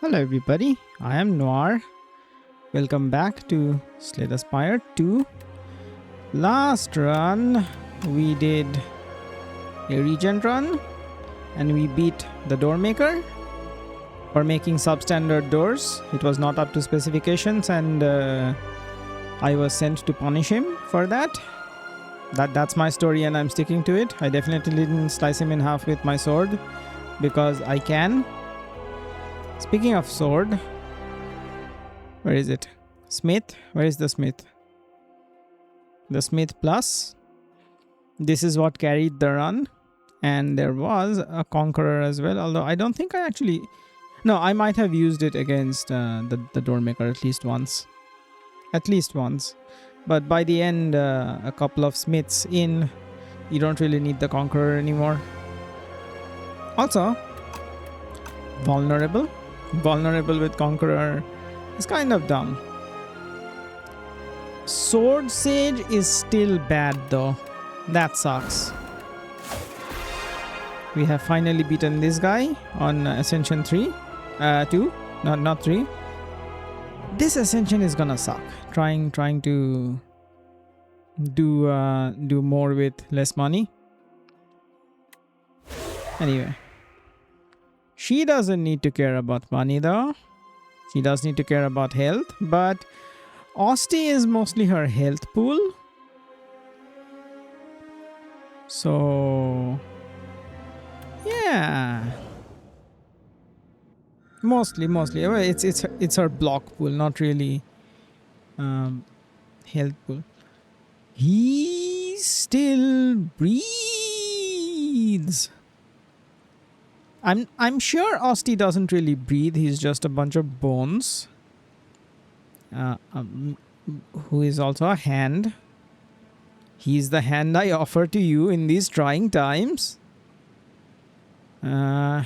Hello everybody, I am Noir. Welcome back to Slay the Spire 2. Last run we did a regen run and we beat the door maker for making substandard doors. It was not up to specifications and I was sent to punish him for that. That's my story and I'm sticking to it. I definitely didn't slice him in half with my sword because I can. Speaking of sword, where is it? Smith? Where is the Smith? The Smith Plus. This is what carried the run. And there was a Conqueror as well. Although I don't think I actually... No, I might have used it against the Doormaker at least once. At least once. But by the end, a couple of Smiths in, you don't really need the Conqueror anymore. Also, vulnerable. Vulnerable with Conqueror is kind of dumb. Sword Sage is still bad though. That sucks. We have finally beaten this guy on Ascension 2, not 3. This Ascension is gonna suck. Trying to do more with less money. Anyway. She doesn't need to care about money though. She does need to care about health, but Osti is mostly her health pool. So yeah. Mostly. It's her block pool, not really health pool. He still breathes. I'm sure Osti doesn't really breathe. He's just a bunch of bones. Who is also a hand. He's the hand I offer to you in these trying times. But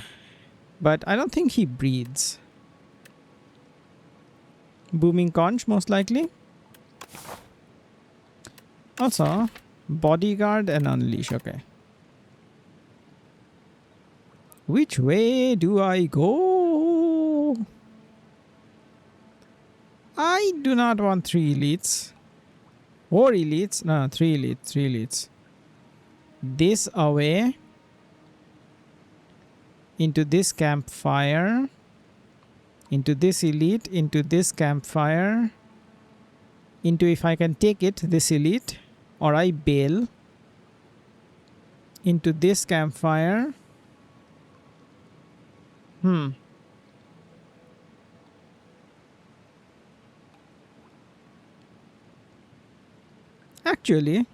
I don't think he breathes. Booming Conch most likely. Also, Bodyguard and Unleash. Okay. Which way do I go? I do not want 3 elites. 4 elites? No, 3 elites. 3 elites. This away. Into this campfire. Into this elite. Into this campfire. Into, if I can take it, this elite. Or I bail. Into this campfire. Actually,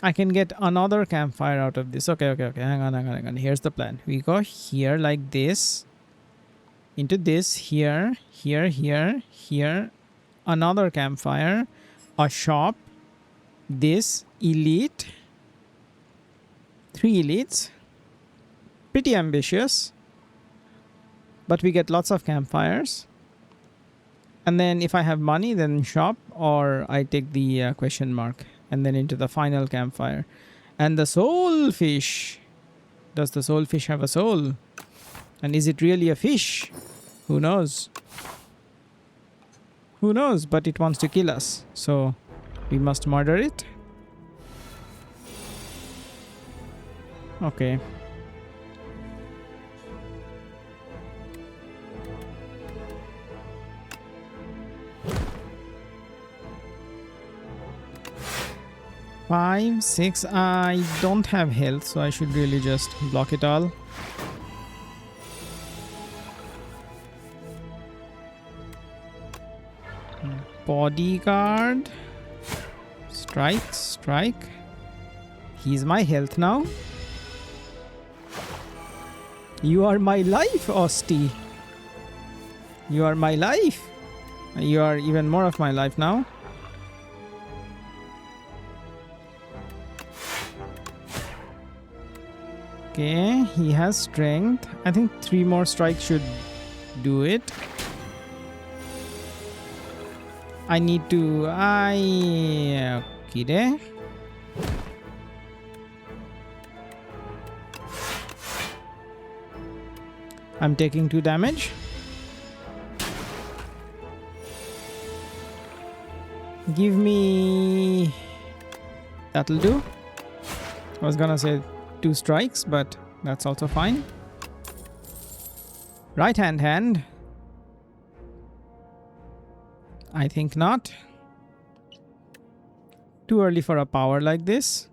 I can get another campfire out of this. Okay. Hang on. Here's the plan. We go here like this. Into this, here. Another campfire. A shop. This. Elite. 3 elites. Pretty ambitious. But we get lots of campfires. And then if I have money, then shop, or I take the question mark. And then into the final campfire. And the soul fish. Does the soul fish have a soul? And is it really a fish? Who knows? Who knows? But it wants to kill us. So we must murder it. Okay. Five, 6. I don't have health, so I should really just block it all. Bodyguard. Strike. He's my health now. You are my life, Osti. You are my life. You are even more of my life now. Okay, he has strength. I think 3 more strikes should do it. I need to... Okay. I'm taking 2 damage. Give me... That'll do. I was gonna say 2 strikes, but that's also fine. Right hand. I think not. Too early for a power like this.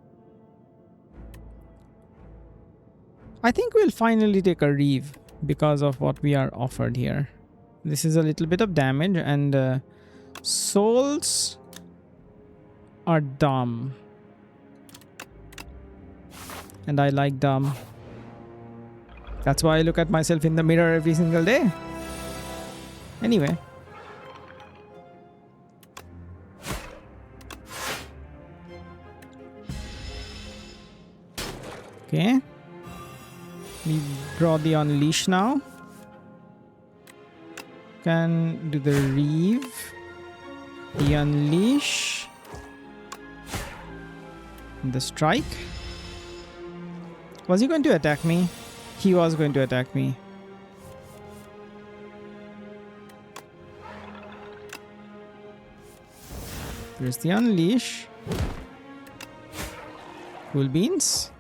I think we'll finally take a Reave because of what we are offered here. This is a little bit of damage, and souls are dumb. And I like dumb. That's why I look at myself in the mirror every single day. Anyway. Okay. We draw the Unleash now. Can do the Reave. The Unleash. The Strike. Was he going to attack me? He was going to attack me. Here's the Unleash. Cool beans.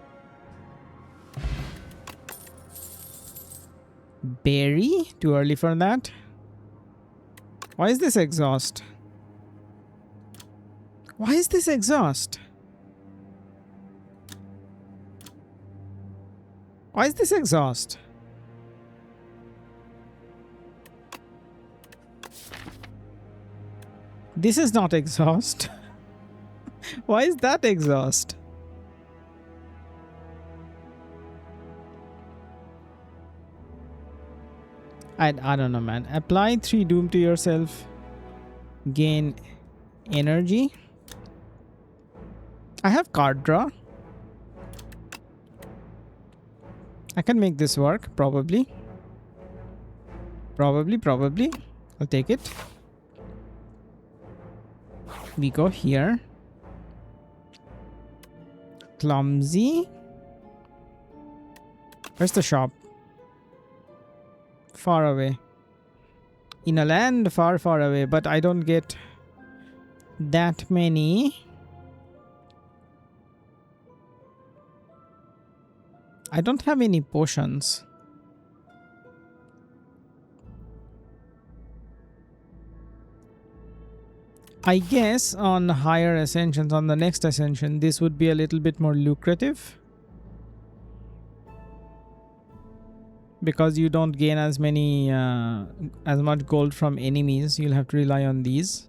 Berry? Too early for that. Why is this exhaust? Why is this exhaust? Why is this exhaust? This is not exhaust. Why is that exhaust? I don't know, man. Apply 3 doom to yourself. Gain energy. I have card draw. I can make this work, probably. Probably. I'll take it. We go here. Clumsy. Where's the shop? Far away. In a land far, far away, but I don't get that many. I don't have any potions. I guess on higher ascensions, on the next ascension, this would be a little bit more lucrative. Because you don't gain as many, as much gold from enemies. You'll have to rely on these.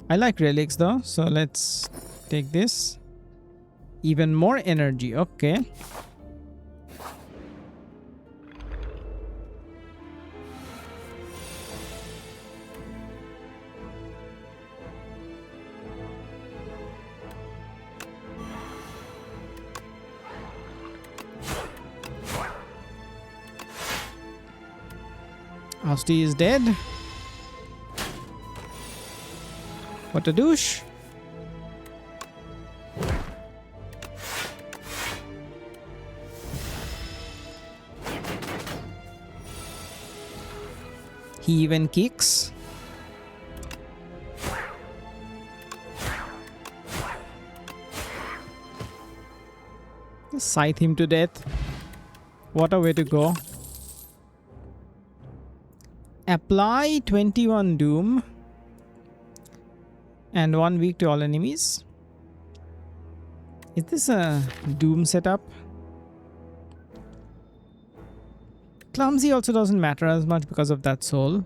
I like relics though, so let's take this. Even more energy, okay. Asti is dead. What a douche. He even kicks. Scythe him to death. What a way to go. Apply 21 doom and 1 weak to all enemies. Is this a doom setup? Clumsy also doesn't matter as much because of that soul.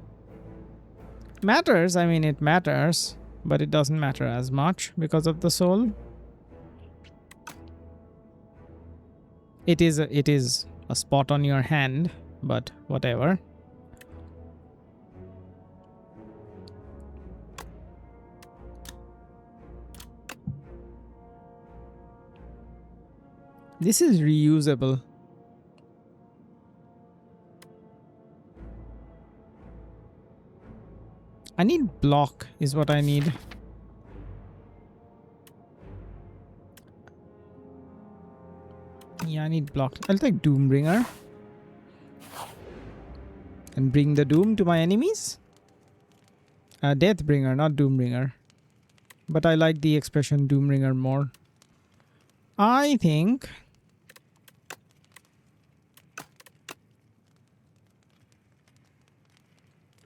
Matters, I mean it matters, but it doesn't matter as much because of the soul. It is a spot on your hand, but whatever. This is reusable. I need block is what I need. Yeah, I need block. I'll take Doombringer. And bring the doom to my enemies. Deathbringer, not Doombringer. But I like the expression Doombringer more. I think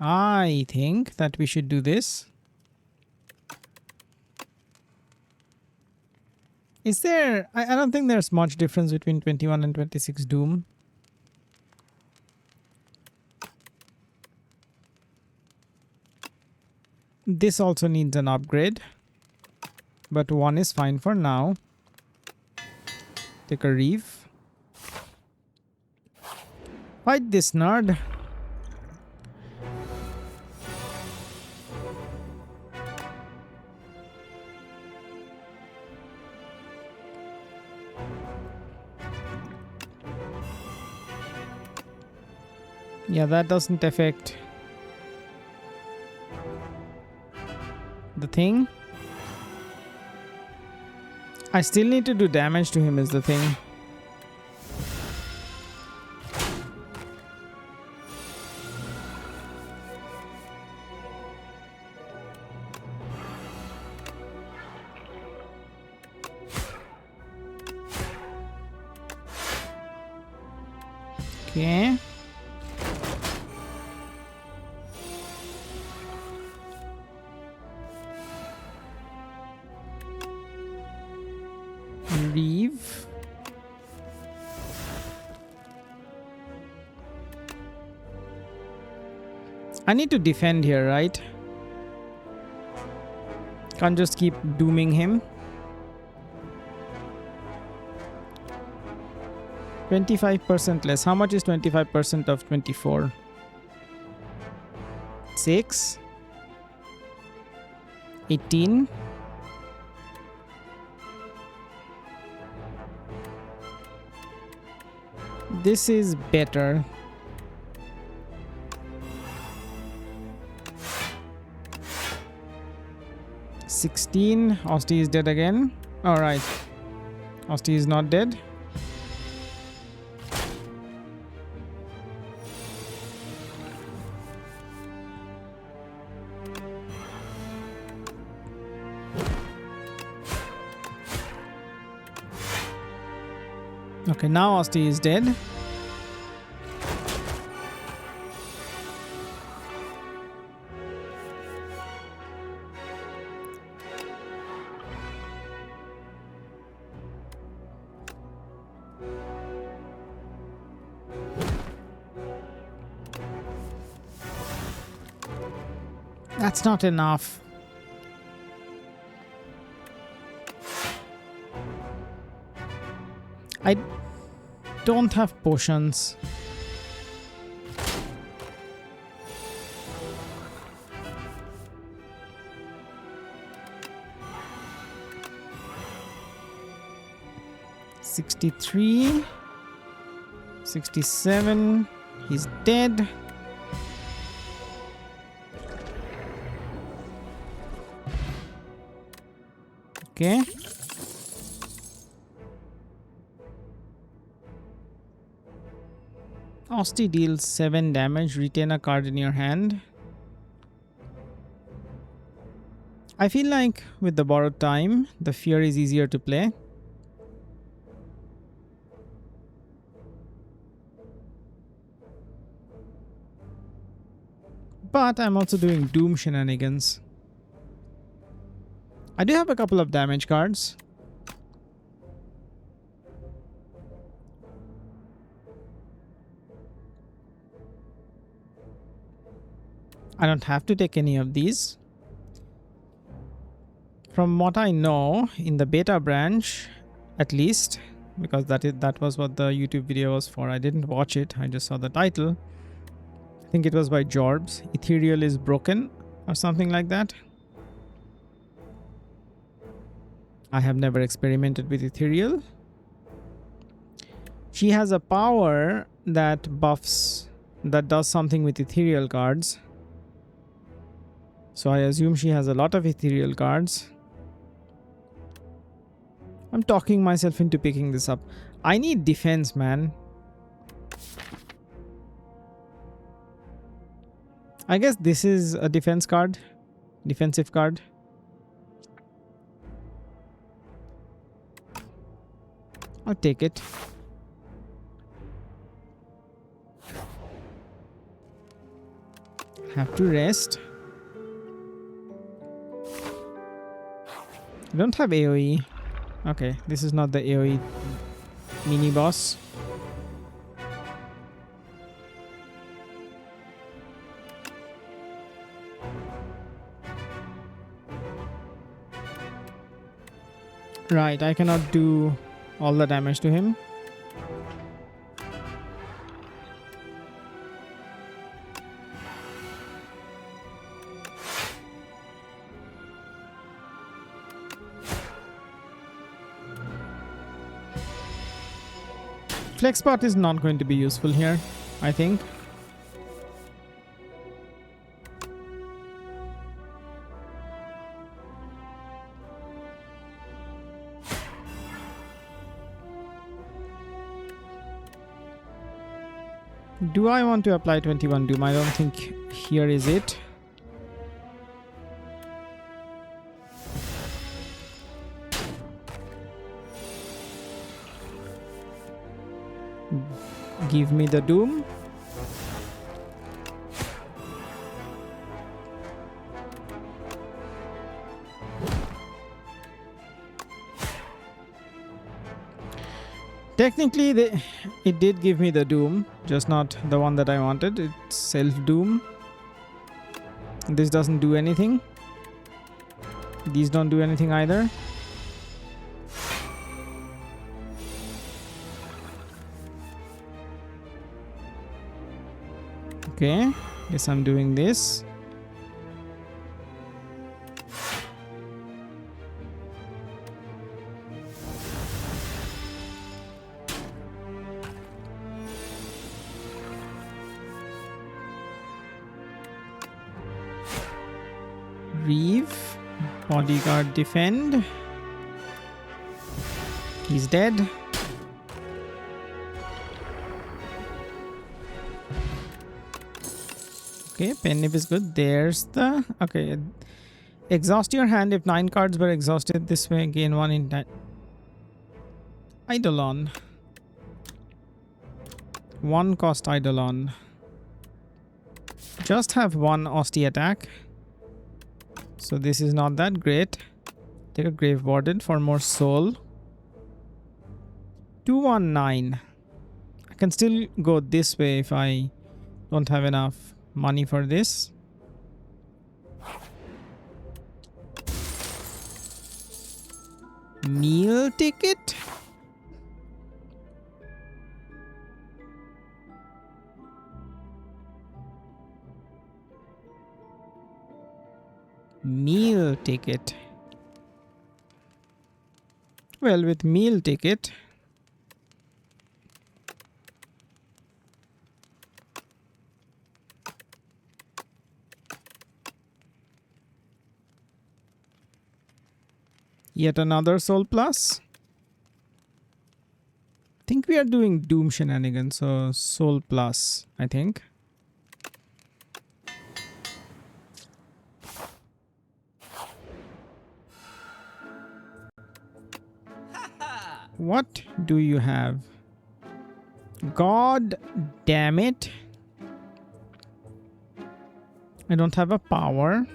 that we should do this. Is there... I don't think there's much difference between 21 and 26 Doom. This also needs an upgrade. But one is fine for now. Take a Reave. Fight this nerd. Yeah, that doesn't affect the thing. I still need to do damage to him is the thing. Okay. Reave. I need to defend here, right? Can't just keep dooming him. 25% less. How much is 25% of 24? 6. 18. This is better. 16. Osti is dead again. Alright. Osti is not dead. Okay, now Osti is dead. That's not enough. I don't have potions. $63. 67. He's dead. Okay. Osti deals 7 damage. Retain a card in your hand. I feel like with the borrowed time, the fear is easier to play. But I'm also doing Doom shenanigans. I do have a couple of damage cards. I don't have to take any of these. From what I know, in the beta branch, at least, because that was what the YouTube video was for. I didn't watch it, I just saw the title. I think it was by Jorbs. Ethereal is broken or something like that. I have never experimented with Ethereal. She has a power that buffs, that does something with Ethereal cards. So I assume she has a lot of Ethereal cards. I'm talking myself into picking this up. I need defense, man. I guess this is a defense card. Defensive card. I'll take it. Have to rest. I don't have AoE. Okay, this is not the AoE mini boss. Right, I cannot do all the damage to him. Flex spot is not going to be useful here, I think. Do I want to apply 21 Doom? I don't think here is it. Give me the Doom. Technically, it did give me the Doom, just not the one that I wanted. It's self-Doom. This doesn't do anything. These don't do anything either. Okay, guess I'm doing this. Reave, bodyguard defend. He's dead. Okay, penniv is good. There's the... Okay. Exhaust your hand. If 9 cards were exhausted this way, gain 1 in that. Eidolon. 1 cost Eidolon. Just have 1 Osti attack. So this is not that great. Take a Grave Warden for more soul. 219. I can still go this way if I don't have enough money for this. Meal ticket. Meal ticket. Well, with meal ticket, yet another soul plus. I think we are doing Doom shenanigans, so soul plus, I think. What do you have? God damn it. I don't have a power.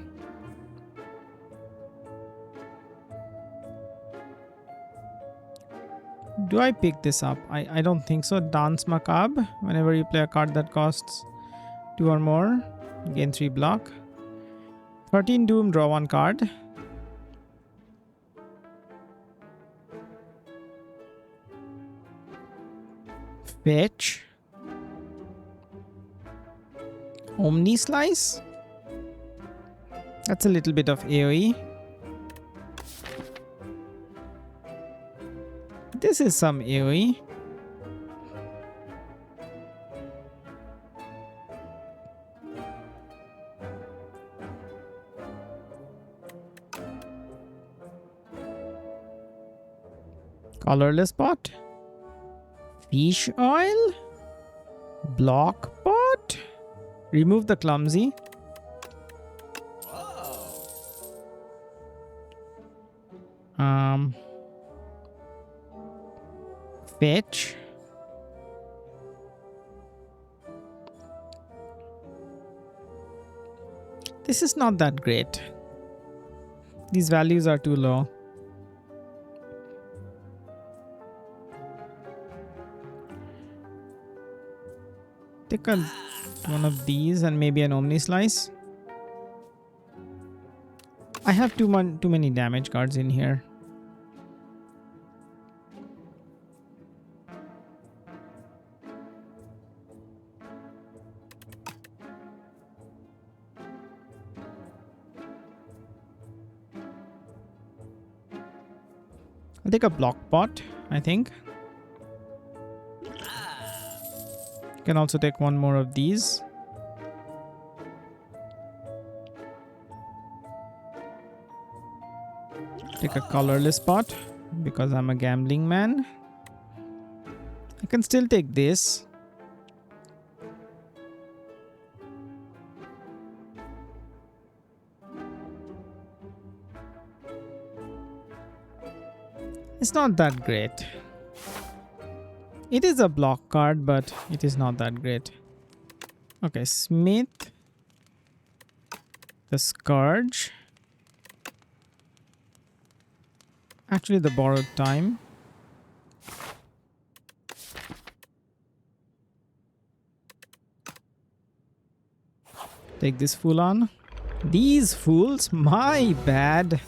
Do I pick this up? I don't think so. Dance Macabre. Whenever you play a card that costs 2 or more, gain 3 block. 13 Doom, draw 1 card. Fetch. Omni Slice. That's a little bit of AoE. This is some AoE. Colorless bot. Fish oil? Block pot? Remove the clumsy. Fetch. This is not that great. These values are too low. Take one of these and maybe an Omni Slice. I have too many damage cards in here. I'll take a block pot, I think. You can also take one more of these. Take a colorless pot because I'm a gambling man. I can still take this. It's not that great. It is a block card, but it is not that great. Okay, Smith. The Scourge. Actually, the Borrowed Time. Take this fool on. These fools, my bad.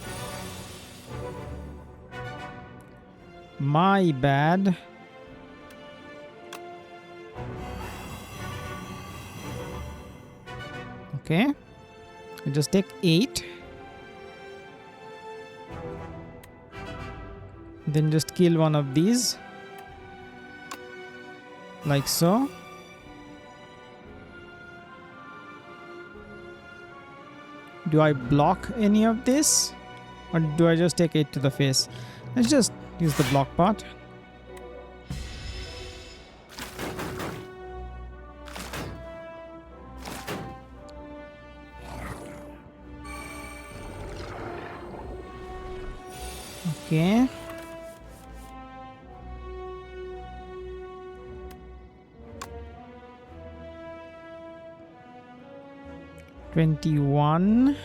My bad. Okay. I just take 8. Then just kill one of these. Like so. Do I block any of this? Or do I just take 8 to the face? Let's just use the block pot. Okay. $21.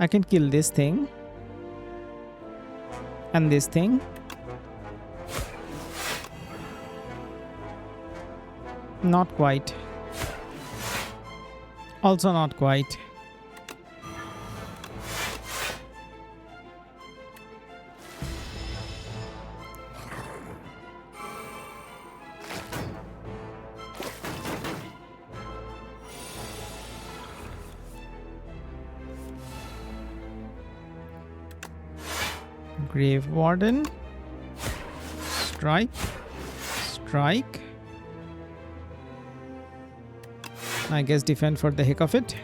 I can kill this thing. And this thing. Not quite. Also not quite. Grave Warden. Strike. Strike. I guess defend for the heck of it.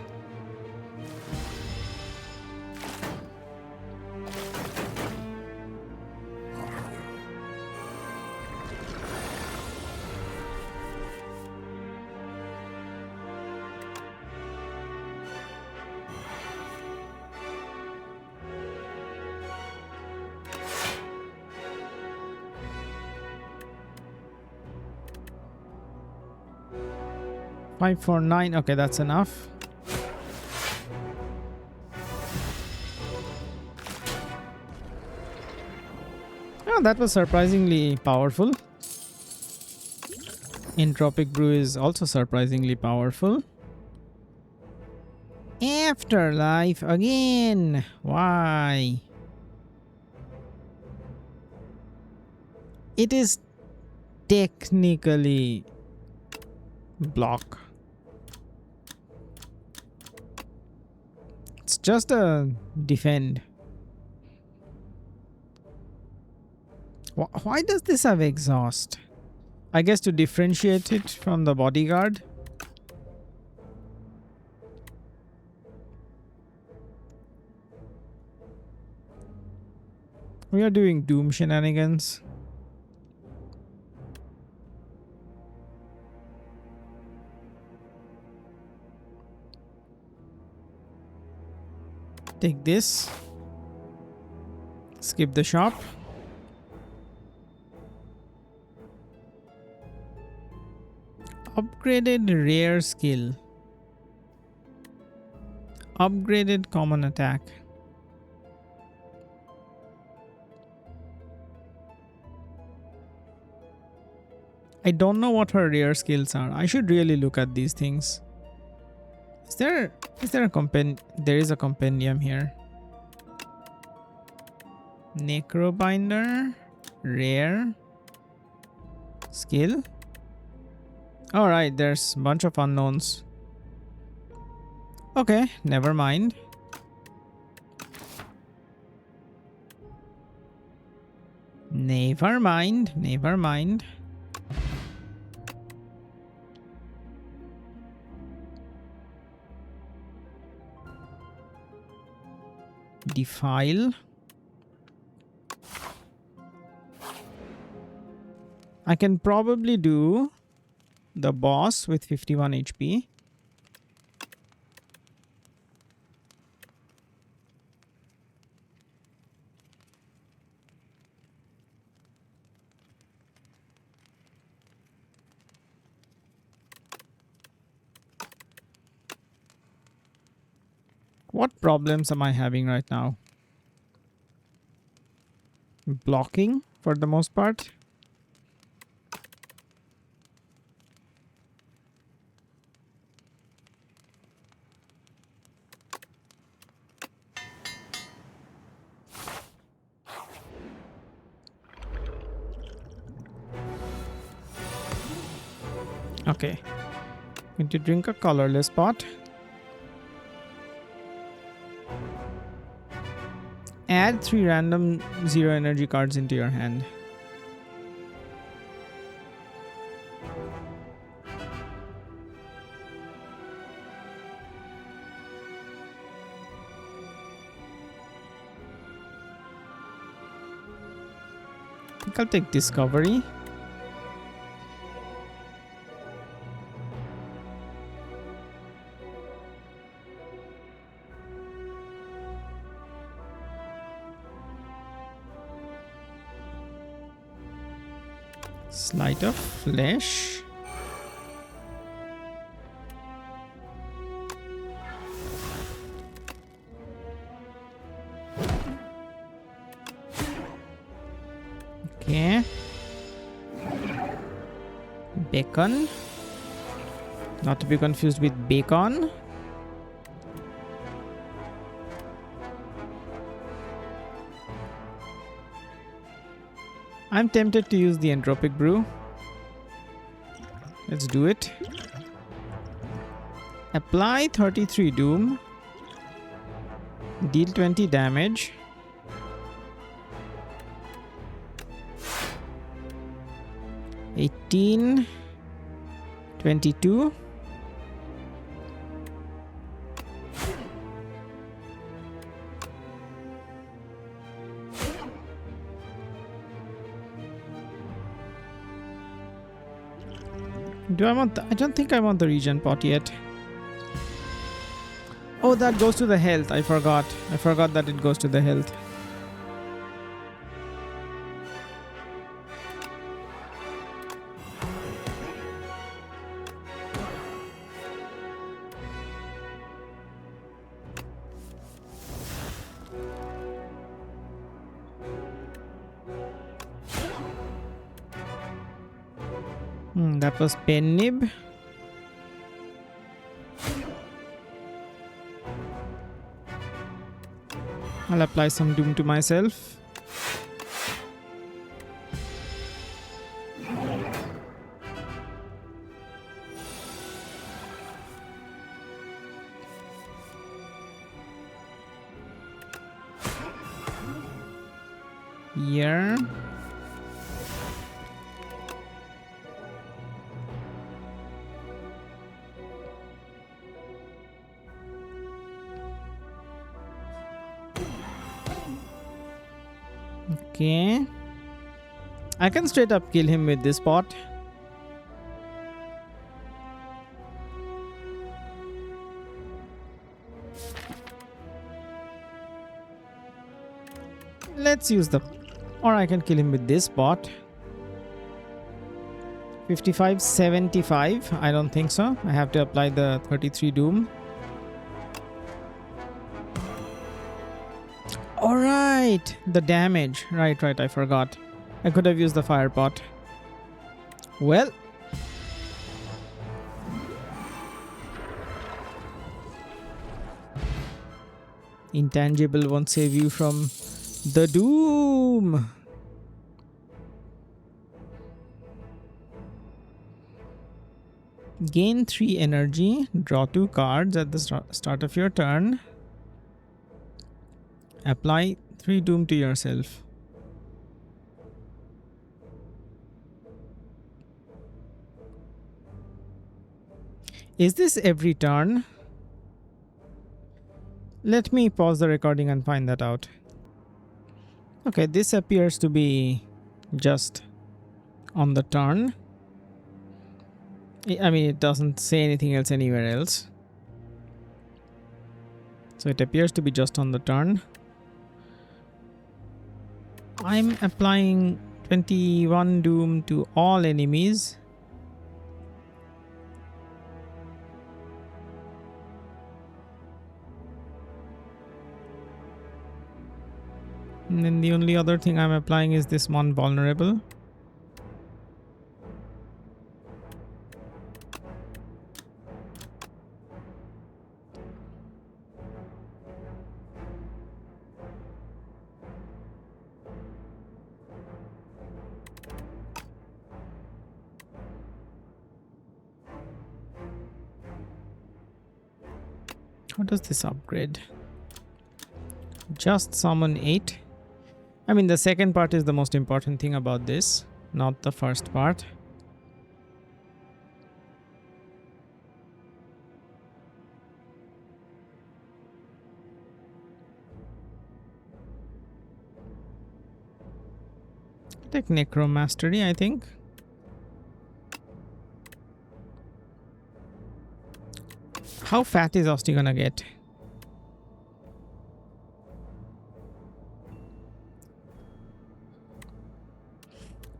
Five, 4, 9. Okay, that's enough. Oh, that was surprisingly powerful. Entropic Brew is also surprisingly powerful. Afterlife again. Why? It is technically block. It's just a defend. Why does this have exhaust? I guess to differentiate it from the bodyguard. We are doing Doom shenanigans. Take this. Skip the shop. Upgraded rare skill. Upgraded common attack. I don't know what her rare skills are. I should really look at these things. Is there a compendium? There is a compendium here. Necrobinder, rare skill. All right, there's a bunch of unknowns. Okay, never mind. Never mind, never mind. Defile. I can probably do the boss with 51 HP. What problems am I having right now? Blocking for the most part. Okay. Going to drink a colorless pot. Add 3 random 0 energy cards into your hand. I think I'll take Discovery. Sleight of Flesh. Okay. Bacon. Not to be confused with bacon. I'm tempted to use the Entropic Brew. Let's do it. Apply 33 Doom. Deal 20 damage. $18. 22. Do I want I don't think I want the regen pot yet. Oh, that goes to the health. I forgot that it goes to the health. That was Pen Nib. I'll apply some Doom to myself. Here. Okay. I can straight up kill him with this pot. let's use the... Or I can kill him with this bot. 55, 75. I don't think so. I have to apply the 33 doom. Alright, the damage. Right, I forgot. I could have used the fire pot. Well. Intangible won't save you from the doom. Gain 3 energy. Draw 2 cards at the start of your turn. Apply 3 doom to yourself. Is this every turn? Let me pause the recording and find that out. Okay, this appears to be just on the turn. I mean, it doesn't say anything else anywhere else. So it appears to be just on the turn. I'm applying 21 doom to all enemies. And then the only other thing I'm applying is this one vulnerable. How does this upgrade? Just summon 8. I mean, the second part is the most important thing about this, not the first part. Take Necromastery, I think. How fat is Osti gonna get?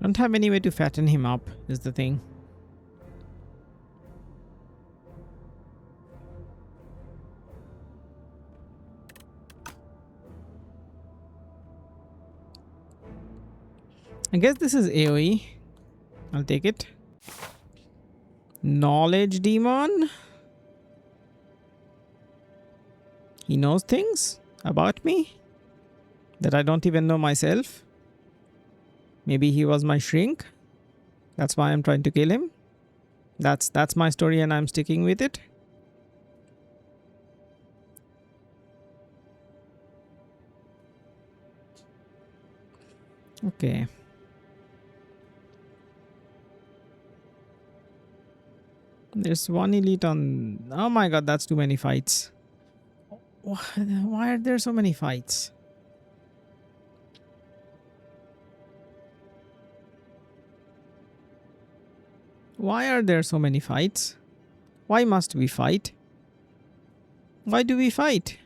Don't have any way to fatten him up, is the thing. I guess this is AoE. I'll take it. Knowledge Demon. He knows things about me that I don't even know myself. Maybe he was my shrink. That's why I'm trying to kill him. That's my story and I'm sticking with it. Okay. There's one elite on... Oh my god, that's too many fights. Why are there so many fights? Why are there so many fights? Why must we fight? Why do we fight?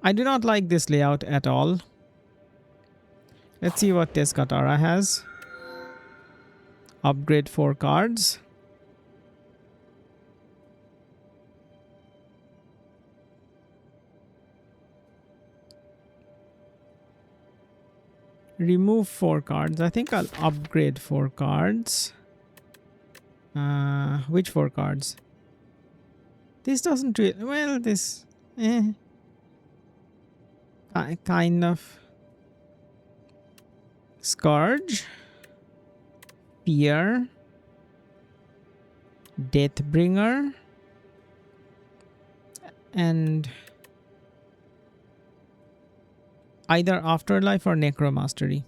I do not like this layout at all. Let's see what Tezcatara has. Upgrade 4 cards. Remove 4 cards. I think I'll upgrade 4 cards. Which 4 cards? This doesn't really... Well, this... kind of... Scourge. Fear. Deathbringer. And... either Afterlife or Necromastery.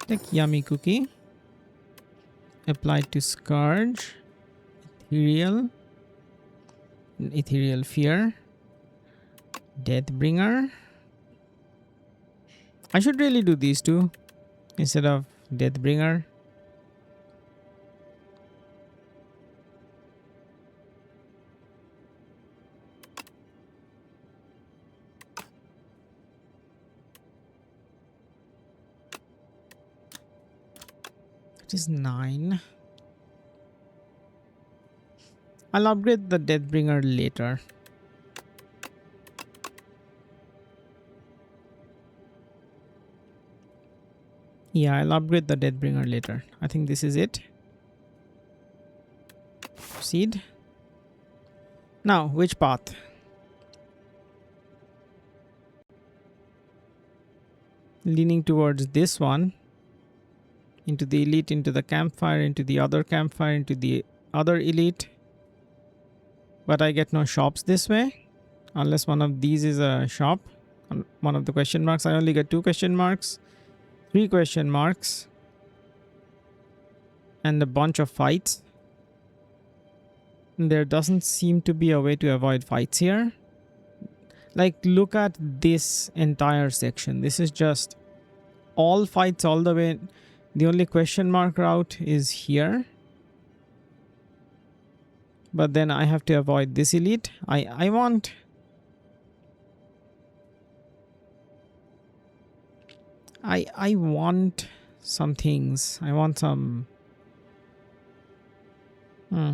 Take Yummy Cookie. applied to Scourge, Ethereal, Ethereal Fear, Deathbringer. I should really do these two instead of Deathbringer. It is 9. I'll upgrade the Deathbringer later. Yeah, I'll upgrade the Deathbringer later. I think this is it. Proceed. Now, which path? Leaning towards this one. Into the elite, into the campfire, into the other campfire, into the other elite. But I get no shops this way. Unless one of these is a shop. One of the question marks. I only get 2 question marks. 3 question marks. And a bunch of fights. There doesn't seem to be a way to avoid fights here. Like, look at this entire section. This is just all fights all the way. The only question mark route is here. But then I have to avoid this elite. I want... I want some things. I want some... I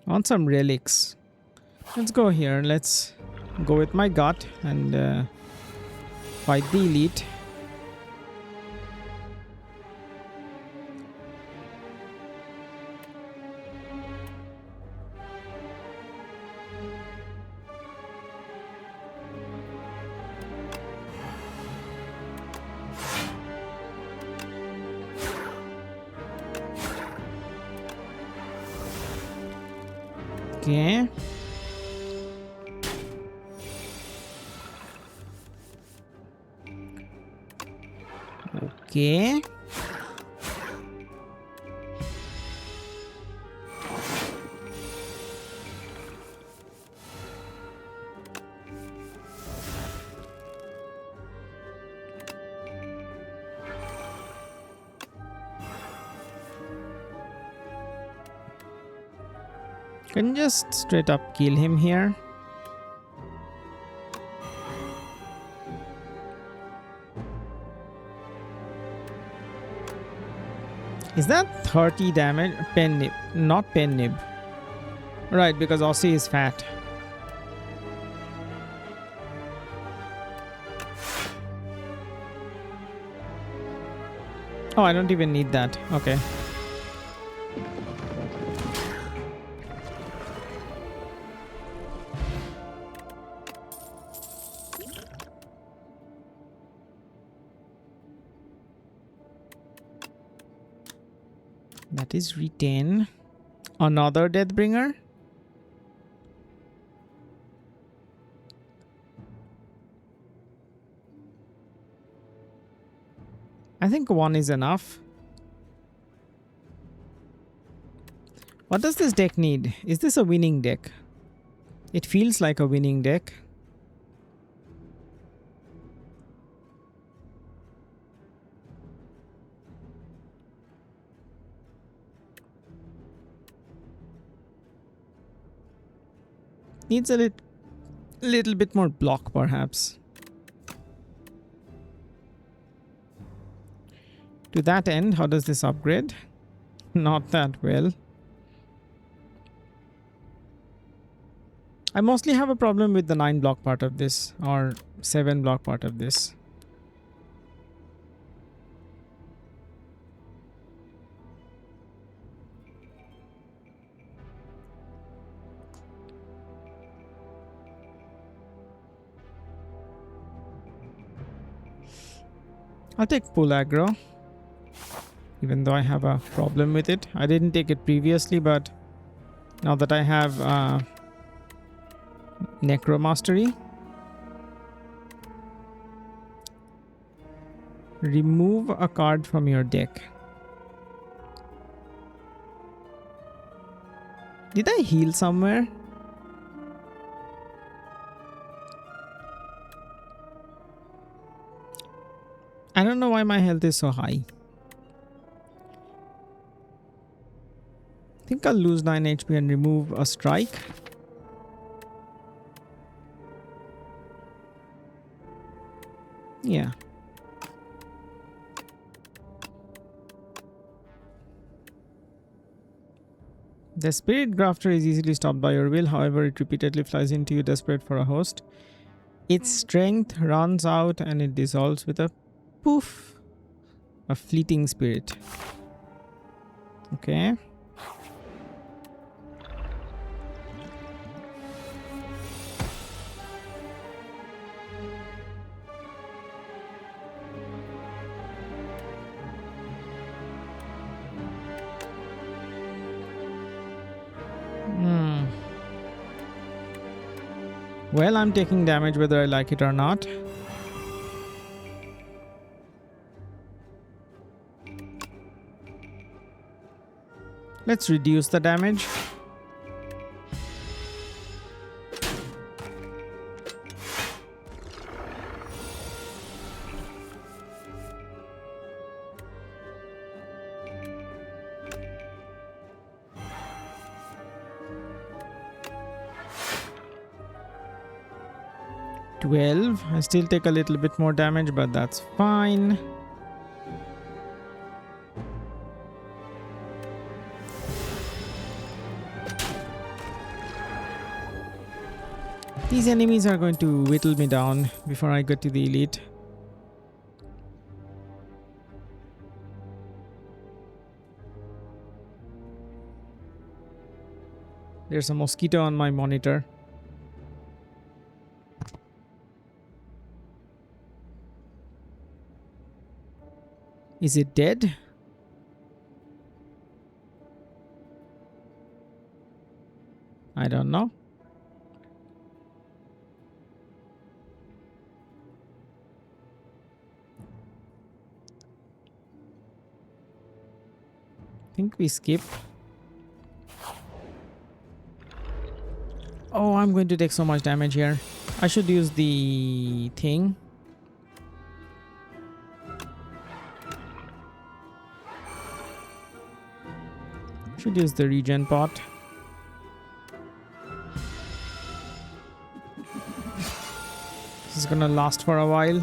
want some relics. Let's go here. Let's go with my gut and fight the elite. Okay. Okay. Can just straight up kill him here. Is that 30 damage? Pen nib, not pen nib. Right, because Aussie is fat. Oh, I don't even need that. Okay. That is retain. Another Deathbringer. I think 1 is enough. What does this deck need? Is this a winning deck? It feels like a winning deck. Needs a little bit more block, perhaps. To that end, how does this upgrade? Not that well. I mostly have a problem with the 9 block part of this, or 7 block part of this. I'll take full aggro, even though I have a problem with it. I didn't take it previously, but now that I have Necromastery, Remove a card from your deck. Did I heal somewhere? I don't know why my health is so high. I think I'll lose 9 HP and remove a strike. Yeah. The spirit grafter is easily stopped by your will, however it repeatedly flies into you desperate for a host. Its strength runs out and it dissolves with a poof. A fleeting spirit. Okay. Well, I'm taking damage whether I like it or not. Let's reduce the damage. I still take a little bit more damage, but that's fine. These enemies are going to whittle me down before I get to the elite. There's a mosquito on my monitor. Is it dead? I don't know. I think we skip. Oh, I'm going to take so much damage here. I should use the thing. Should use the regen pot. This is gonna last for a while.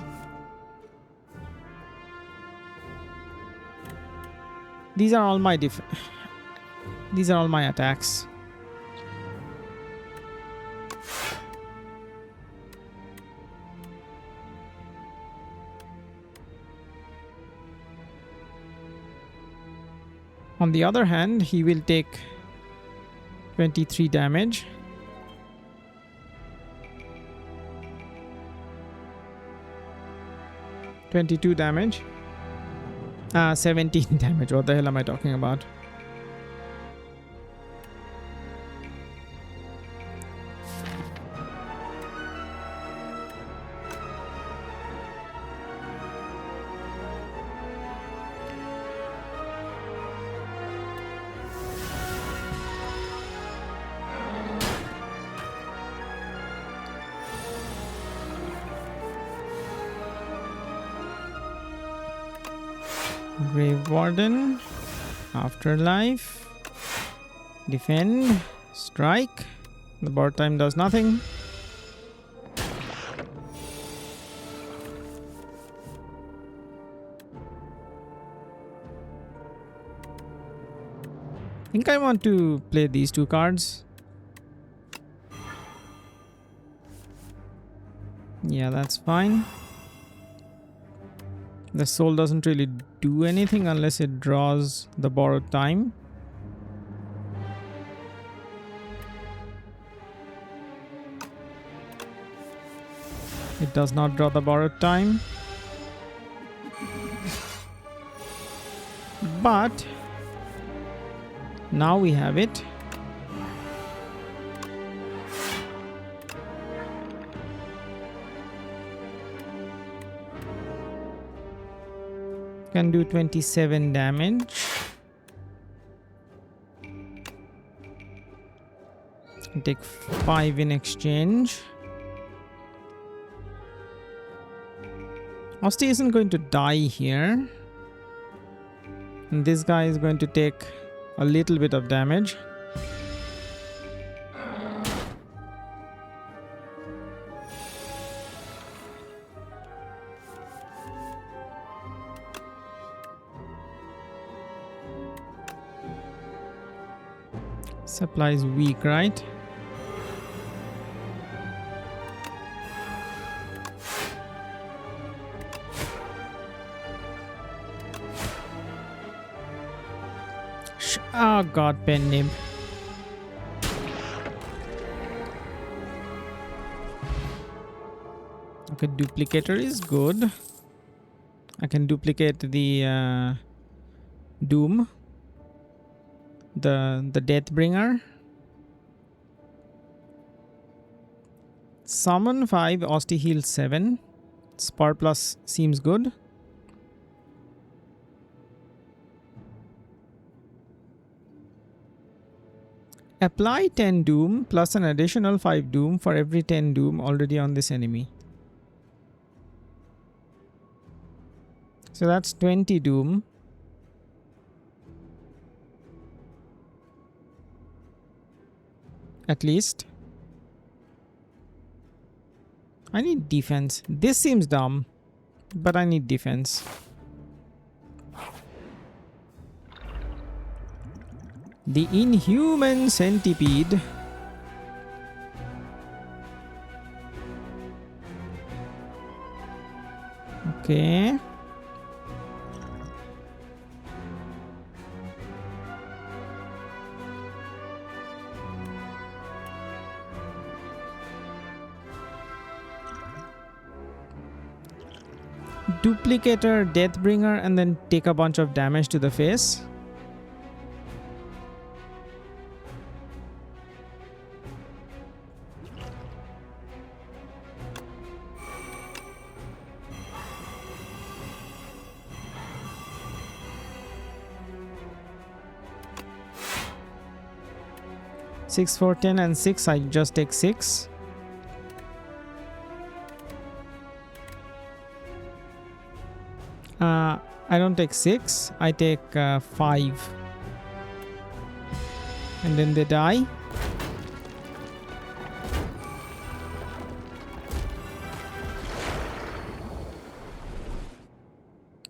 These are all my attacks. On the other hand, he will take 23 damage. $22 damage. 17 damage. What the hell am I talking about? Grave Warden, Afterlife, Defend, Strike. The board time does nothing. I think I want to play these two cards. Yeah, that's fine. The soul doesn't really do anything unless it draws the borrowed time. It does not draw the borrowed time. But now we have it. can do 27 damage. Take 5 in exchange. Osti isn't going to die here. And this guy is going to take a little bit of damage. Supply is weak, right? Oh god, pen nib. Okay, duplicator is good. I can duplicate the Doom. The Deathbringer. Summon 5, Osti heal 7. Spar plus seems good. Apply 10 Doom plus an additional 5 Doom for every 10 Doom already on this enemy. So that's 20 Doom. At least. I need defense. This seems dumb, but I need defense. The Inhuman Centipede. Okay. Duplicator, Deathbringer, and then take a bunch of damage to the face. Six, 4, 10, and 6. I just take 6. I don't take 6. I take 5. And then they die.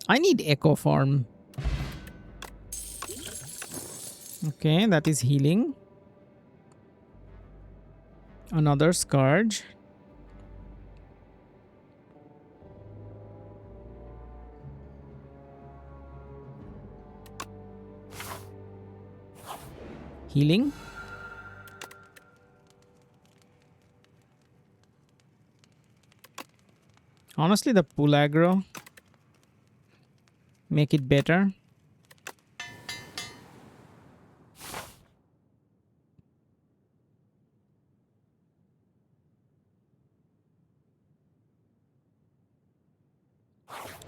I need Echo Form. Okay, that is healing. Another Scourge. Healing. Honestly, the pull aggro make it better.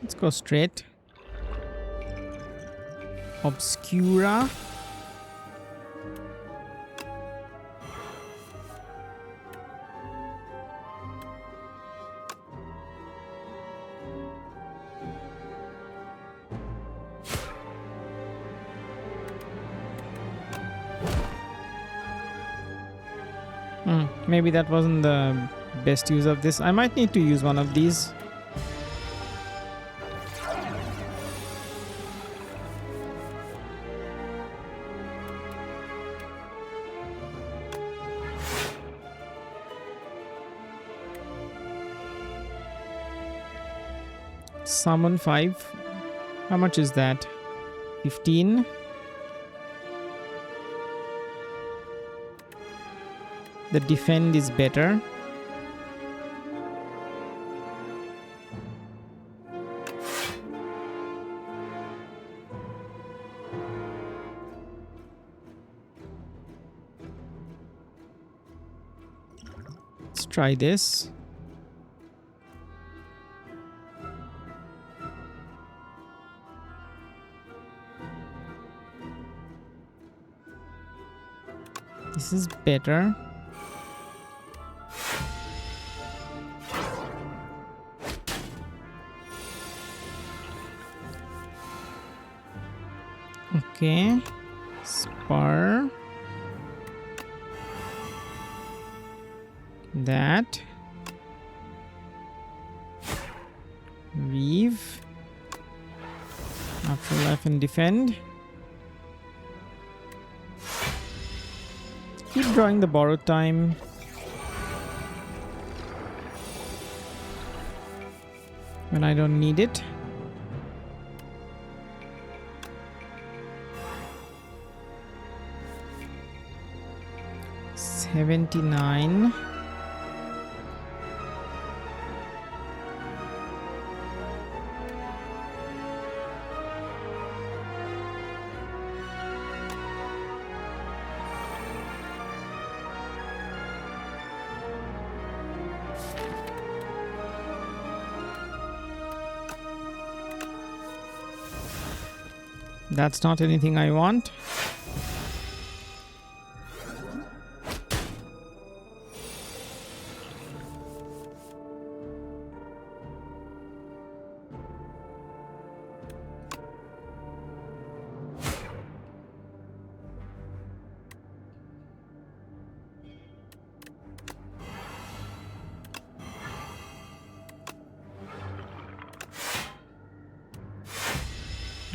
Let's go straight. Obscura. Maybe that wasn't the best use of this. I might need to use one of these. Summon 5. How much is that? 15. The defend is better. Let's try this. This is better. Okay. Spire. That. Reave. Afterlife and defend. Keep drawing the borrowed time. When I don't need it. $79. That's not anything I want.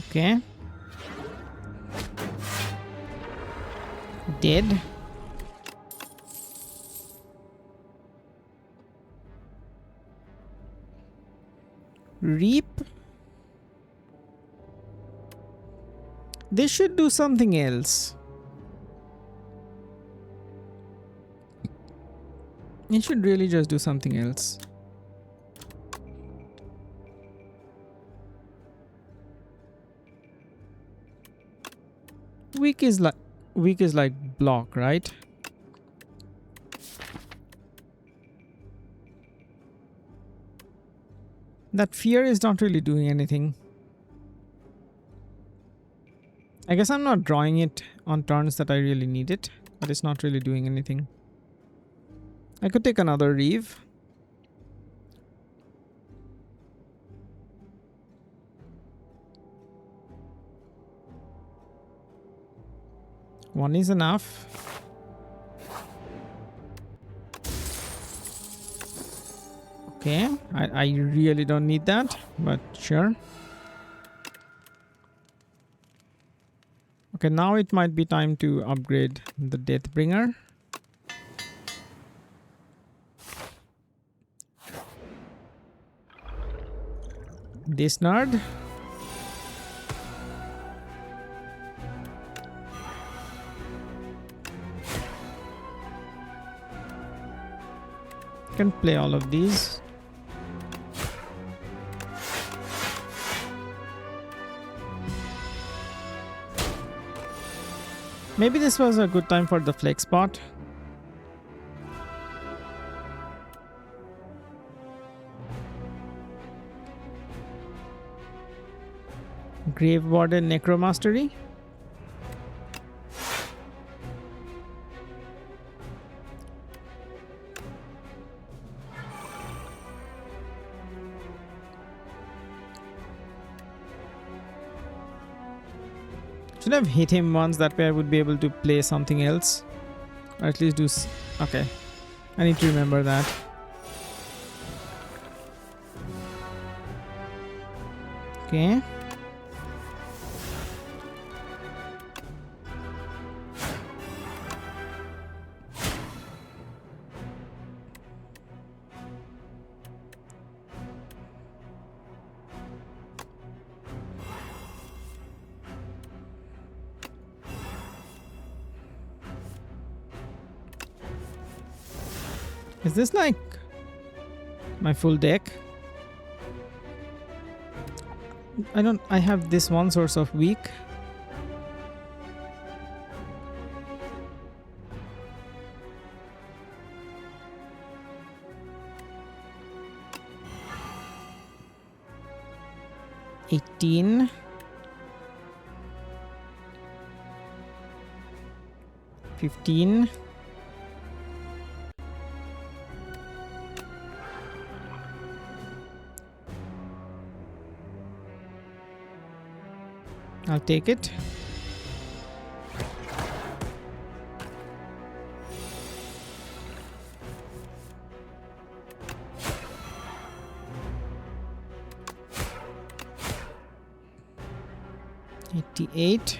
Okay. Dead. Reap. They should do something else. It should really just do something else. Weak is like block, right? That fear is not really doing anything. I guess I'm not drawing it on turns that I really need it, but it's not really doing anything. I could take another Reave. One is enough. Okay, I really don't need that, but sure. Okay, now it might be time to upgrade the Deathbringer. This nerd. Can play all of these. Maybe this was a good time for the flex spot. Grave Warden Necromastery. Should have hit him once, that way I would be able to play something else. Or at least do... Okay. I need to remember that. Okay. Is this like my full deck? I have this one source of weak. $18. 15. I'll take it. $88.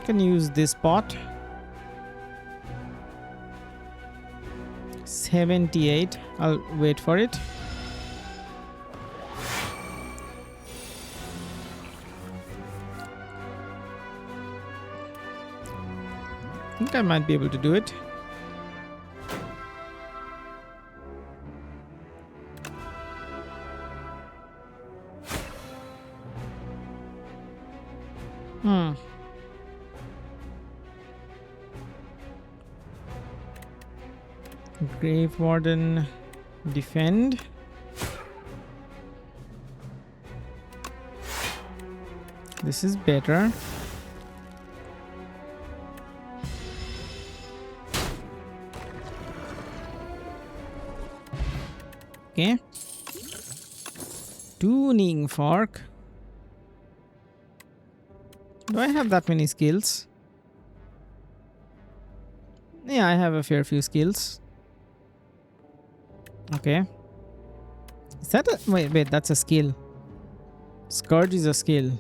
Can use this pot. 78. I'll wait for it. I think I might be able to do it. Grave Warden, defend. This is better. Okay. Tuning fork. Do I have that many skills? Yeah, I have a fair few skills. Okay. Is that a... Wait, that's a skill. Scourge is a skill.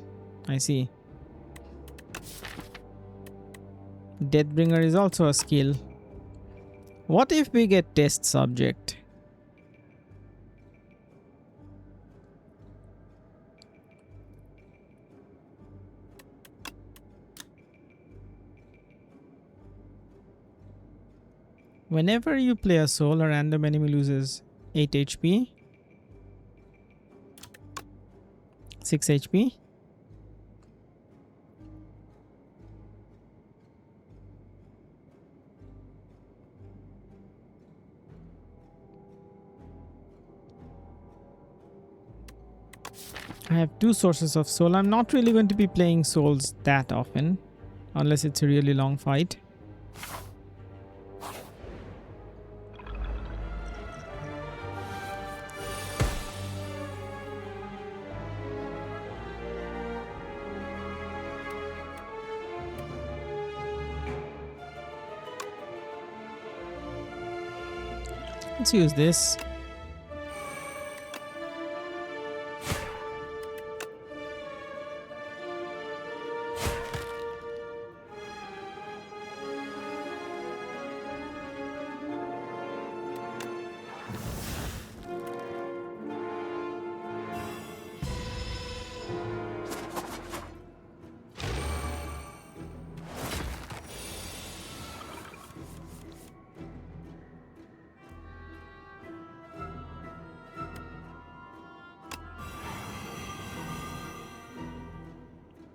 I see. Deathbringer is also a skill. What if we get test subject? Whenever you play a soul, a random enemy loses 8 HP, 6 HP. I have 2 sources of soul. I'm not really going to be playing souls that often, unless it's a really long fight. Let's use this.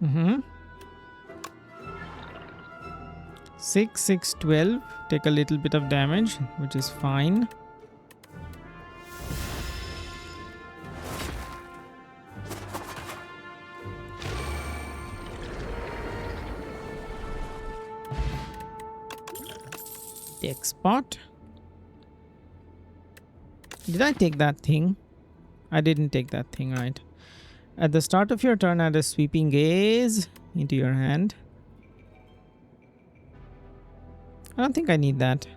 Mm-hmm. 6, 6, 12. Take a little bit of damage, which is fine. Deck spot. Did I take that thing? I didn't take that thing, right? At the start of your turn, add a sweeping gaze into your hand. I don't think I need that.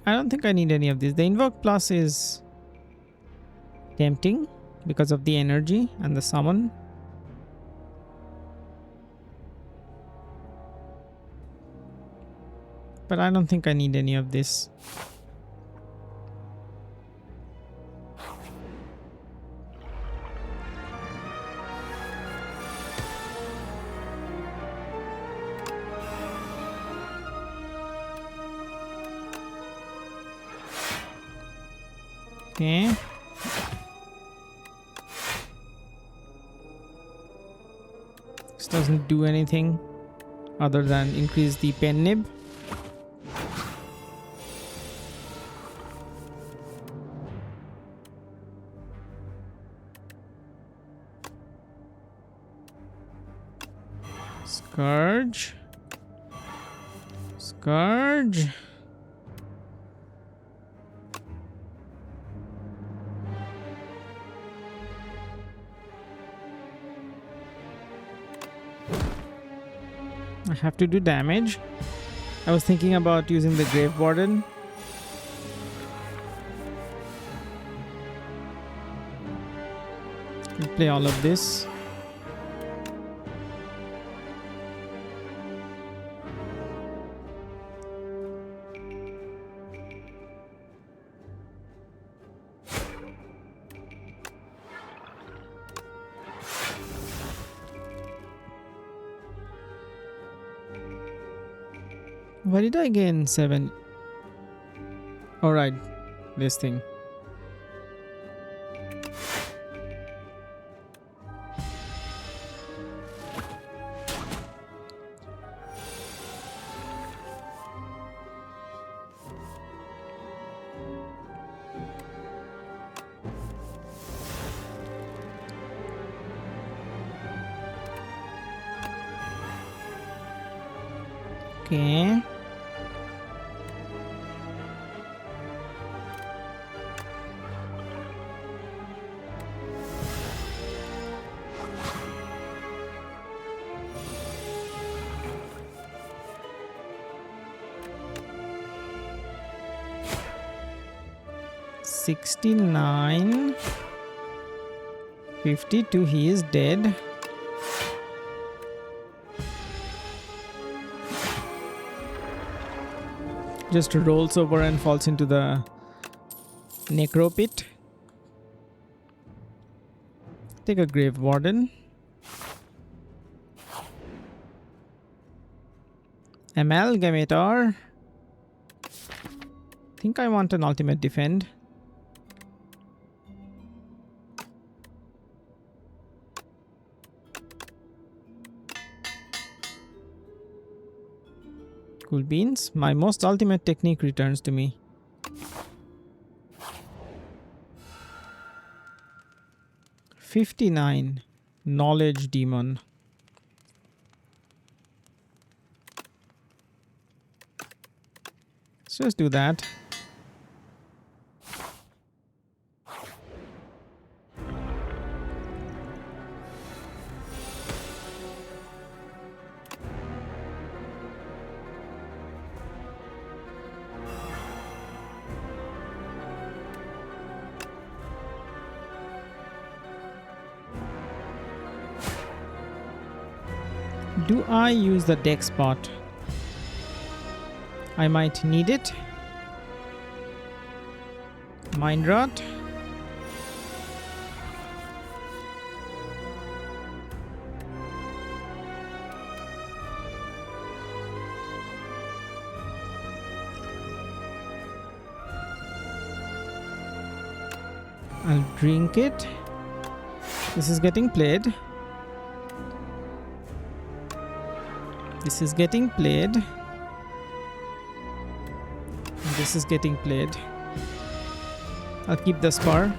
I don't think I need any of this. The invoke plus is tempting because of the energy and the summon. But I don't think I need any of this. Okay. This doesn't do anything other than increase the pen nib. Scourge. Scourge. I have to do damage. I was thinking about using the Grave Warden. We'll play all of this. Why did I gain 7? Alright, this thing. Okay. $69, $52. He is dead. Just rolls over and falls into the necro pit. Take a Grave Warden. Amalgamator. Think I want an ultimate defend. Cool beans. My most ultimate technique returns to me. $59. Knowledge Demon. Let's just do that. Do I use the deck spot? I might need it. Mind Rot. I'll drink it. This is getting played. This is getting played. This is getting played. I'll keep the spar.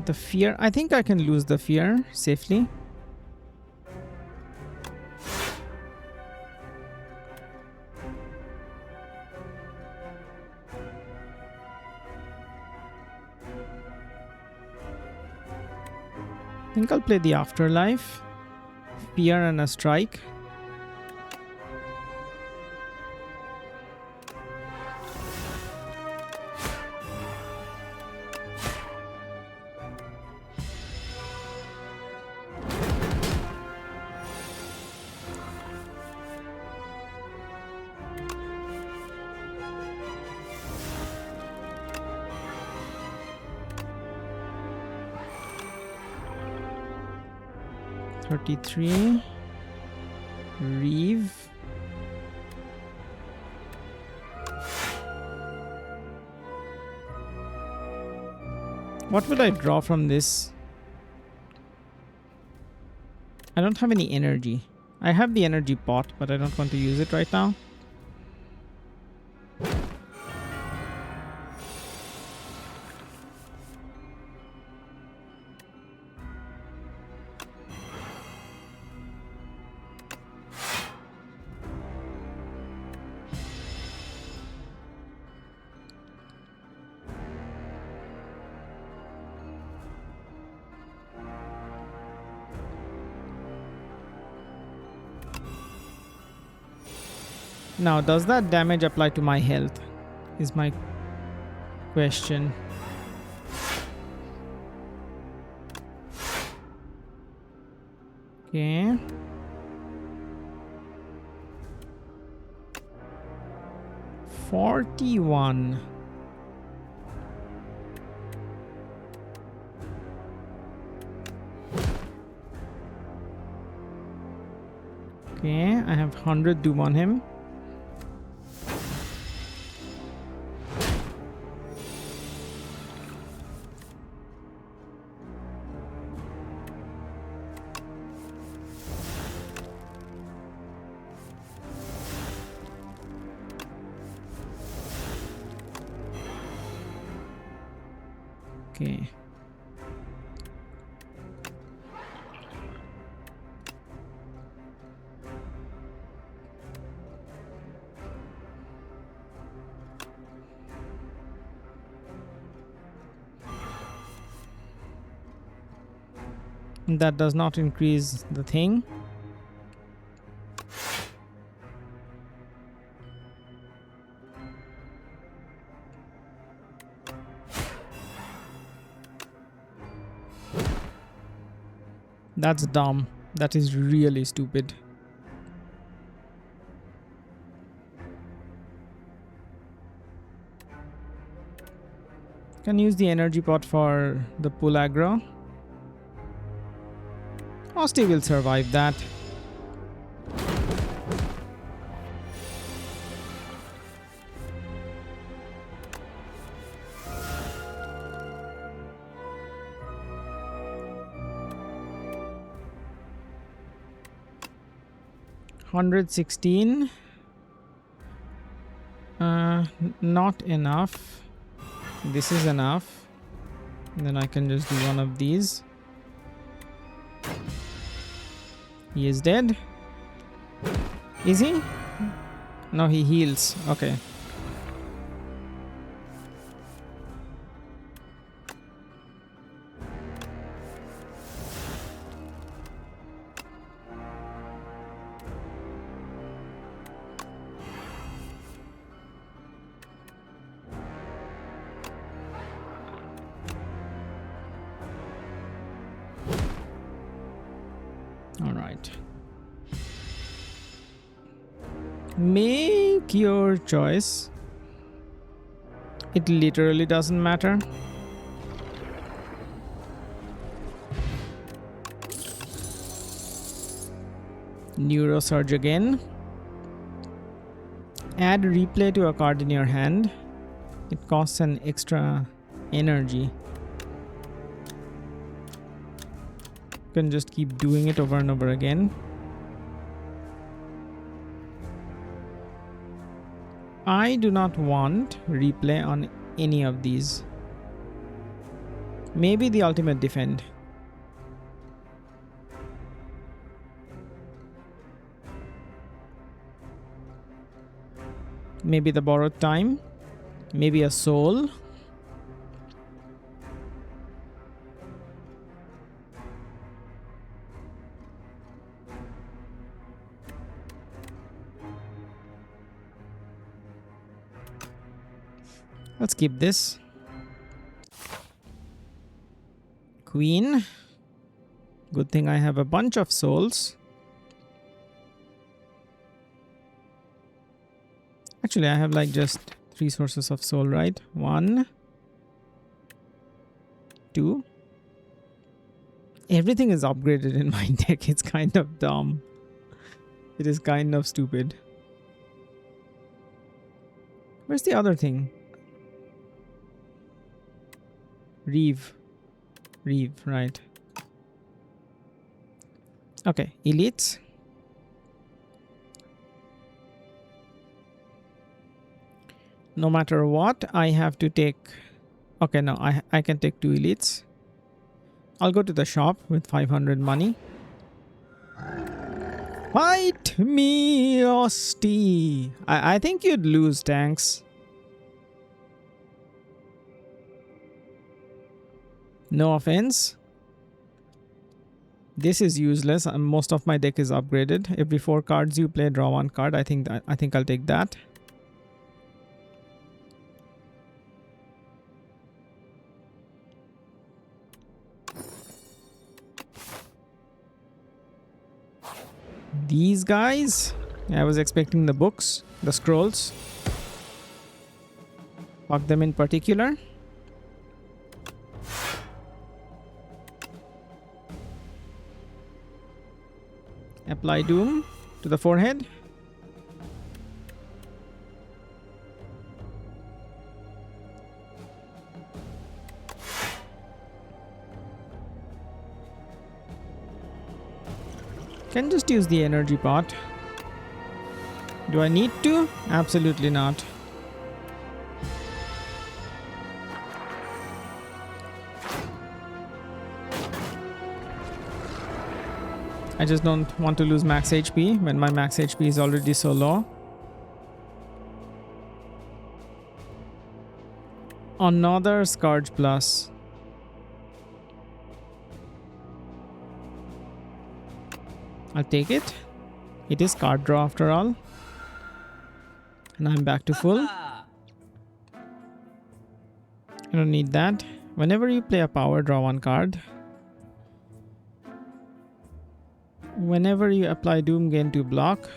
The fear. I think I can lose the fear safely. I think I'll play the Afterlife, Fear and a Strike. $33. Reave. What will I draw from this? I don't have any energy. I have the energy pot, but I don't want to use it right now. Now, does that damage apply to my health? Is my question. Okay. $41. Okay, I have 100 doom on him. Okay. That does not increase the thing. That's dumb. That is really stupid. Can use the energy pot for the pull aggro. Osti will survive that. $116. Not enough. This is enough. And then I can just do one of these. He is dead. Is he? No, he heals. Okay. Make your choice. It literally doesn't matter. Neurosurge again. Add replay to a card in your hand. It costs an extra energy. You can just keep doing it over and over again. I do not want replay on any of these. Maybe the ultimate defend. Maybe the borrowed time. Maybe a soul. Let's keep this. Queen. Good thing I have a bunch of souls. Actually, I have like just 3 sources of soul, right? 1, 2. Everything is upgraded in my deck. It's kind of dumb. It is kind of stupid. Where's the other thing? Reave, right. Okay, elites. No matter what, I have to take... Okay, no, I can take 2 elites. I'll go to the shop with 500 money. Fight me, Osti! I think you'd lose, tanks. No offense. This is useless. Most of my deck is upgraded. Every 4 cards you play, draw 1 card. I think I'll take that. These guys, I was expecting the books, the scrolls. Fuck them in particular. Apply Doom to the forehead. Can just use the energy pot. Do I need to? Absolutely not. I just don't want to lose max HP when my max HP is already so low. Another Scourge Plus. I'll take it. It is card draw after all. And I'm back to full. I don't need that. Whenever you play a power, draw 1 card. Whenever you apply Doom, gain 2 block.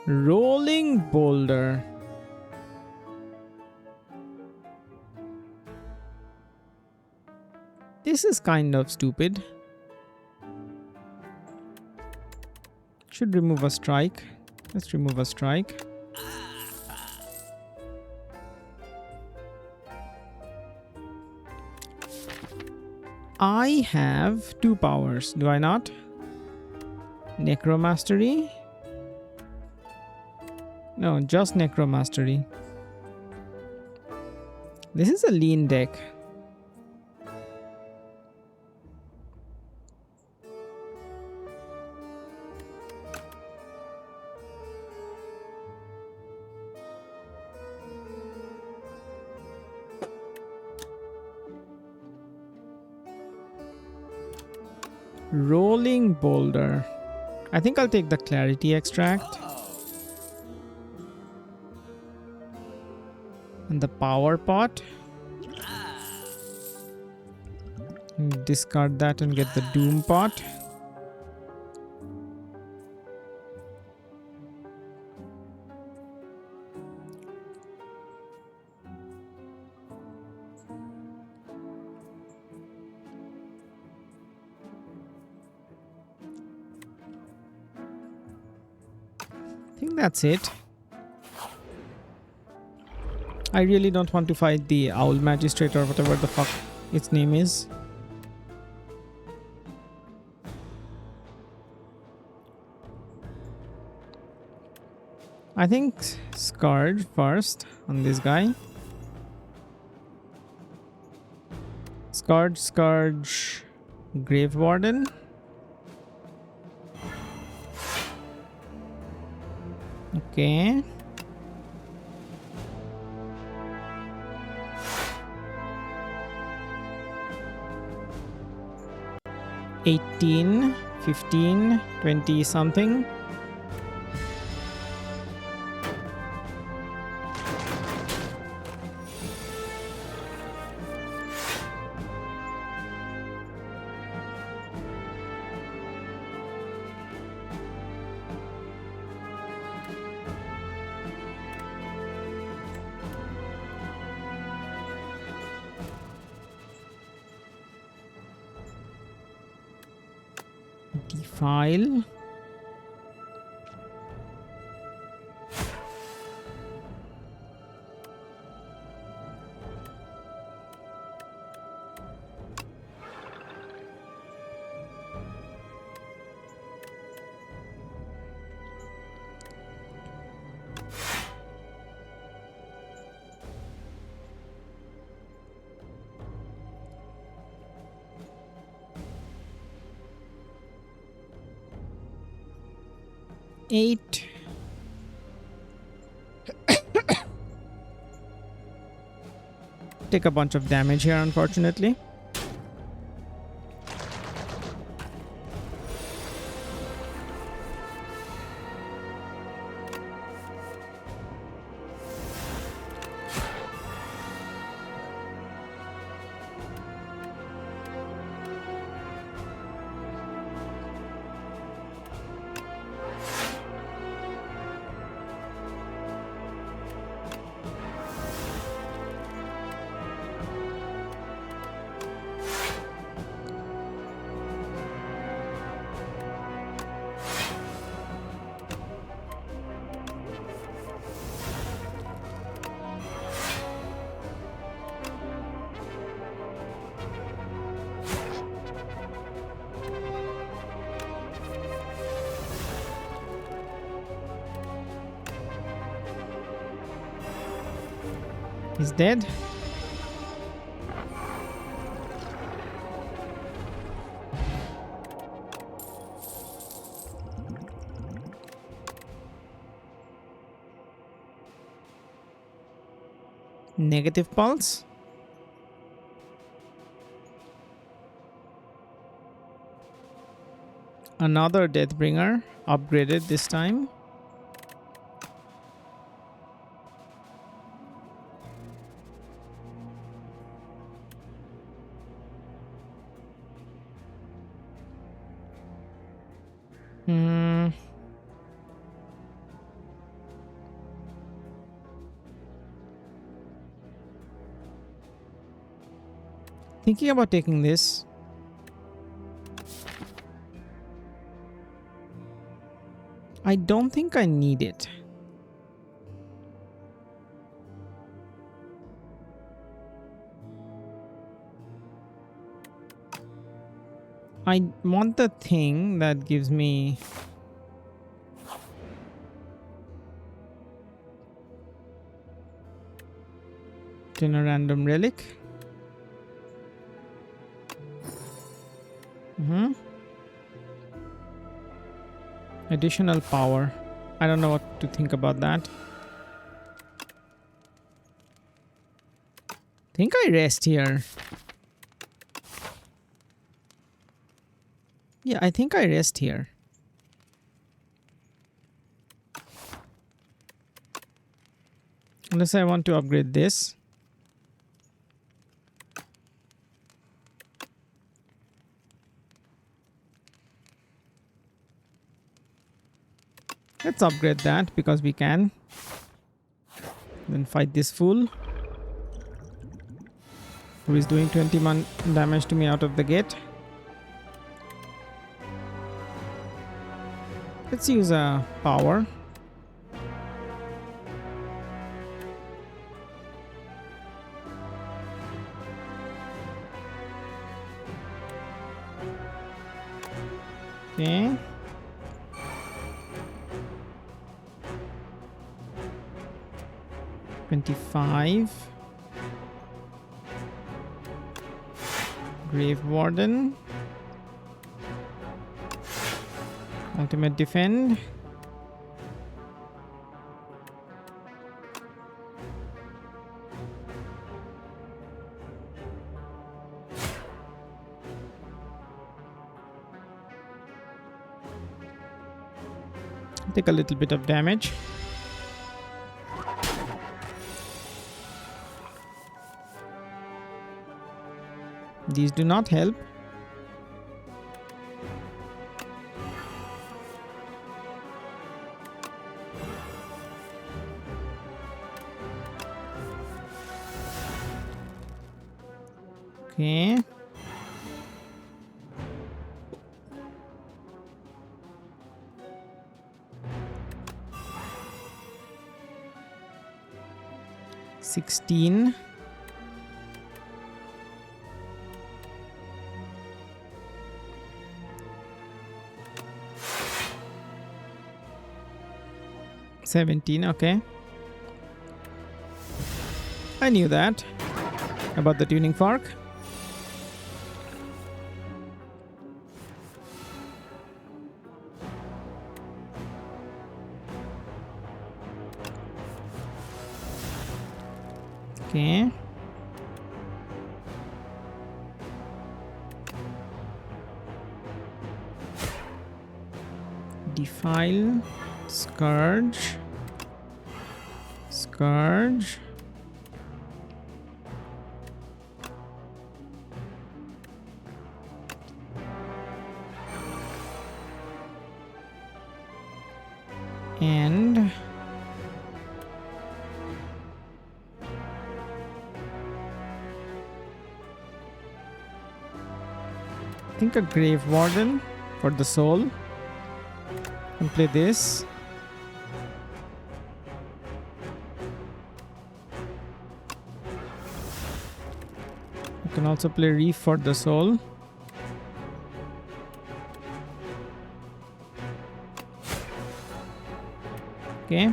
Rolling Boulder. This is kind of stupid. Should remove a strike. Let's remove a strike. I have 2 powers, do I not? Necromastery? No, just Necromastery. This is a lean deck. Rolling Boulder. I think I'll take the Clarity Extract. And the Power Pot. Discard that and get the Doom Pot. I think that's it. I really don't want to fight the Owl Magistrate or whatever the fuck its name is. I think Scourge first on this guy. Scourge, Grave Warden. Okay. $18, $15, $20 something. Defile. $8. take a bunch of damage here, unfortunately. He's dead. Negative pulse. Another Deathbringer, upgraded this time. Thinking about taking this. I don't think I need it. I want the thing that gives me a random relic. Additional power. I don't know what to think about that. Think I rest here. Yeah, I think I rest here. Unless I want to upgrade this. Let's upgrade that because we can. Then fight this fool who is doing 21 damage to me out of the gate. Let's use a power. Okay. Grave Warden. Ultimate defend. Take a little bit of damage. These do not help. Okay. $16. $17, okay. I knew that about the tuning fork. Okay. Defile, Scourge, Scourge. And I think a Grave Warden for the soul. And play this. You can also play Reave for the soul. Okay.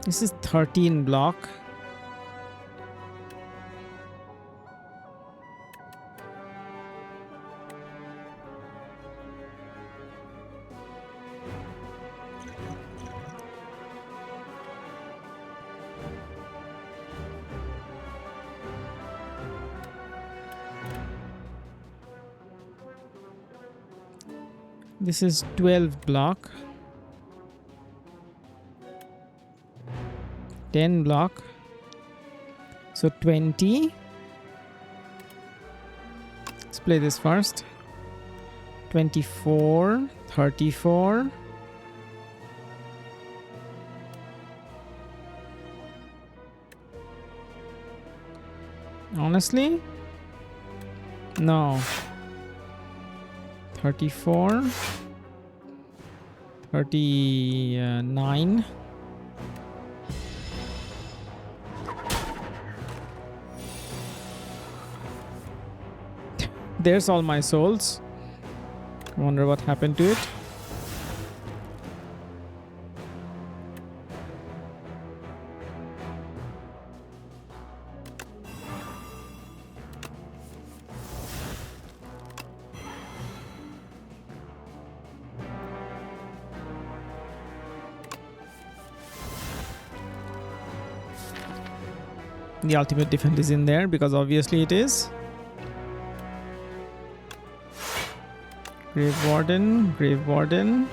This is 13 block. This is 12 block. 10 block. So 20. Let's play this first. 24, 34. Honestly? No. 34. 39. There's all my souls. I wonder what happened to it. The ultimate defense is in there because obviously it is. Grave Warden, Grave Warden.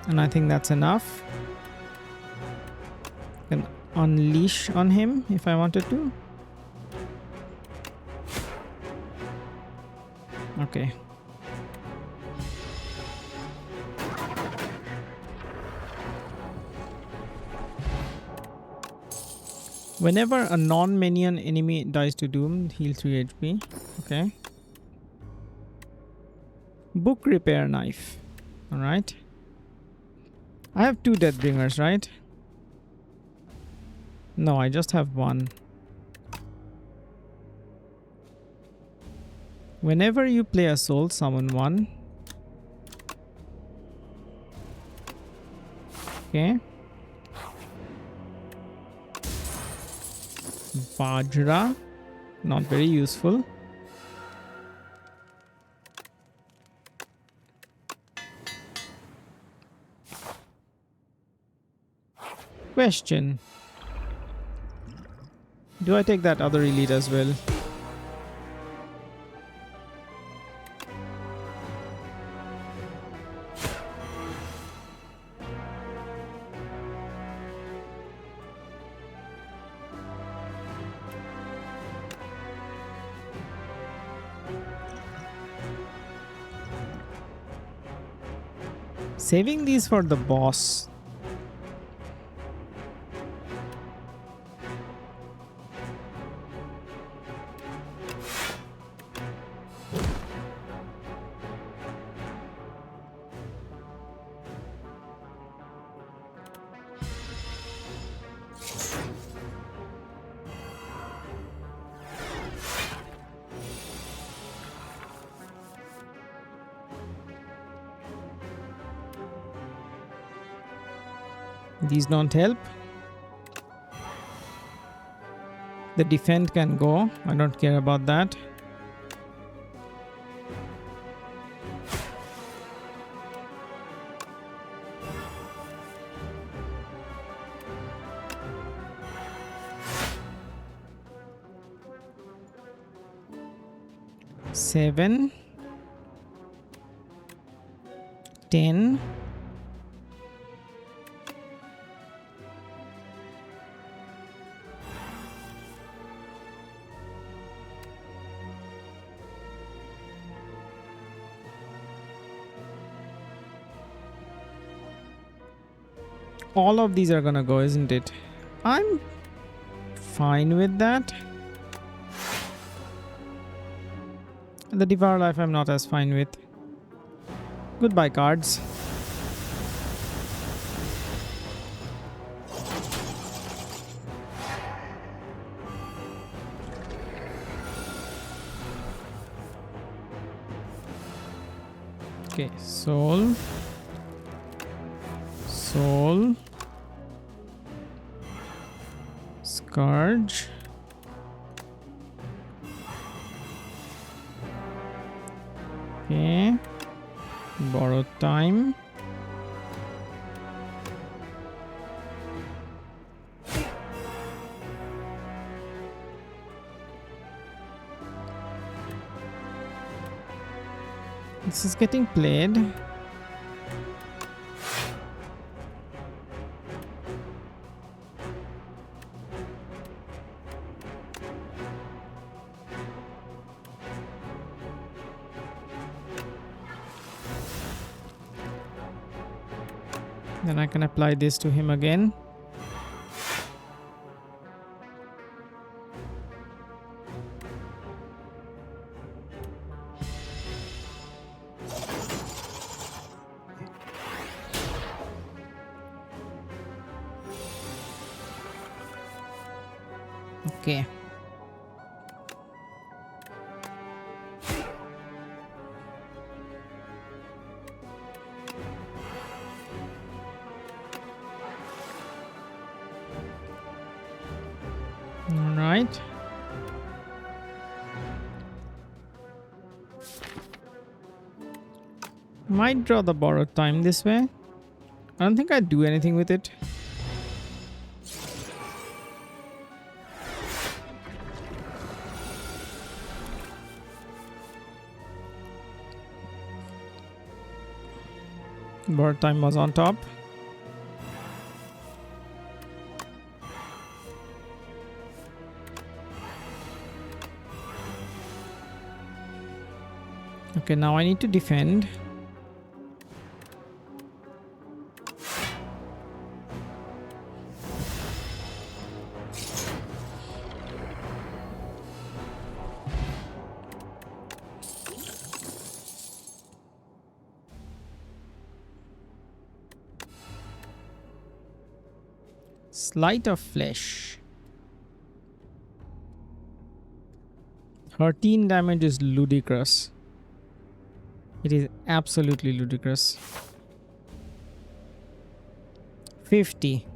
And I think that's enough. I can unleash on him if I wanted to. Okay. Whenever a non-minion enemy dies to Doom, heal 3 HP. Okay. Book repair knife. Alright. I have 2 Deathbringers, right? No, I just have 1. Whenever you play a soul, summon 1. Okay. Vajra. Not very useful. Question. Do I take that other elite as well? Saving these for the boss. These don't help. The defend can go. I don't care about that. 7, 10, 12. All of these are gonna go, isn't it? I'm fine with that. The Devour Life I'm not as fine with. Goodbye, cards. Okay, Soul. Soul. Scourge. Okay. Borrowed time. This is getting played. Then I can apply this to him again. Okay. All right. Might draw the borrowed time this way. I don't think I'd do anything with it. Borrowed time was on top. Okay, now I need to defend. Sleight of Flesh. 13 damage is ludicrous. It is absolutely ludicrous. 50.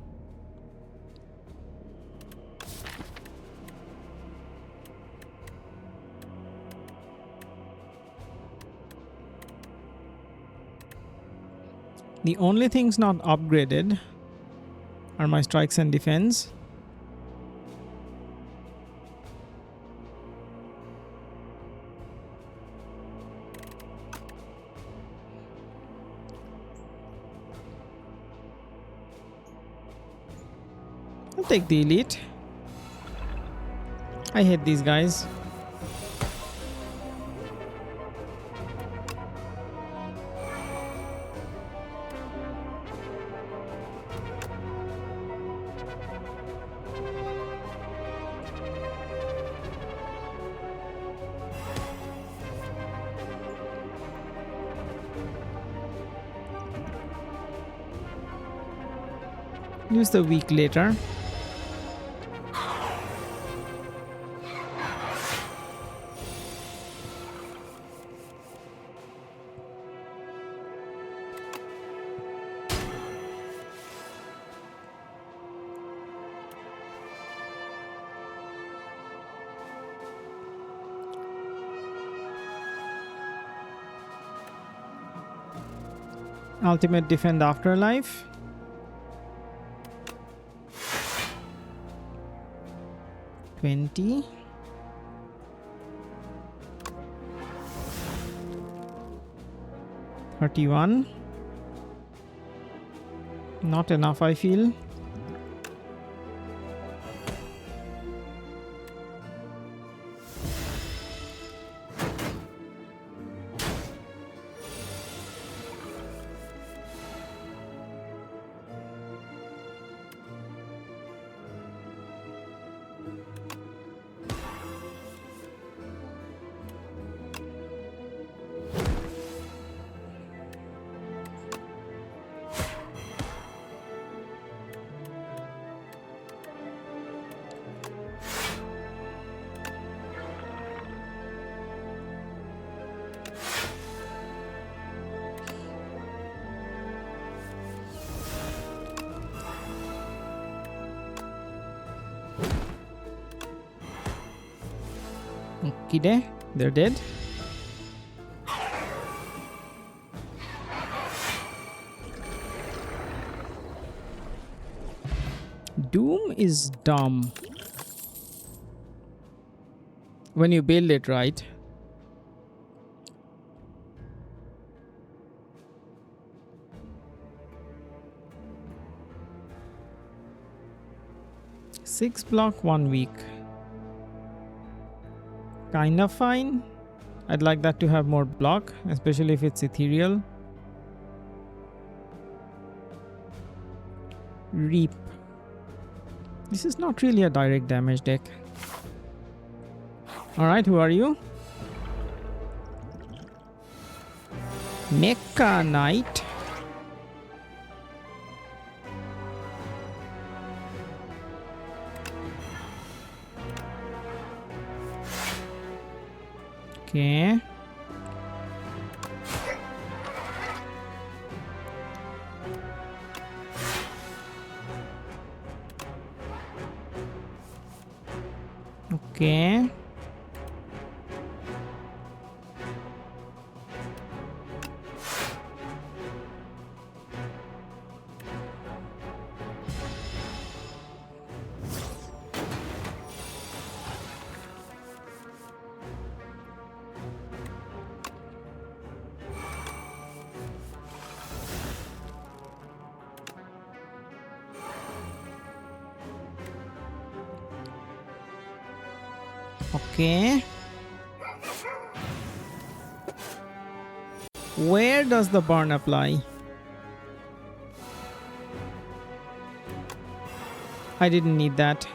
The only things not upgraded are my strikes and defense. I'll take the elite. I hate these guys. Use the weak later. Ultimate defend afterlife. $20. 31. Not enough, I feel. Okay, they're dead. Doom is dumb when you build it right. Six block 1 week. Kind of fine. I'd like that to have more block, especially if it's ethereal. Reap. This is not really a direct damage deck. Alright, who are you? Mecha Knight. Okay. Okay. Okay. Where does the burn apply? I didn't need that.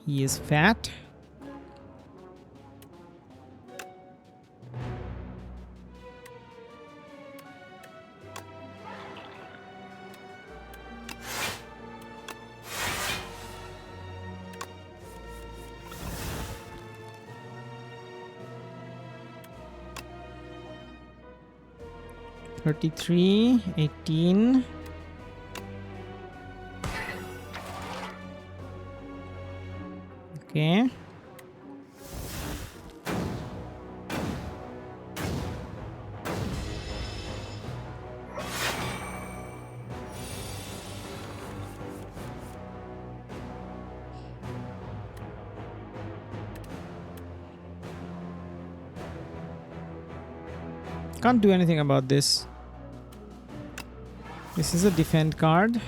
He is fat. $33, $18. Okay. Can't do anything about this. This is a defend card.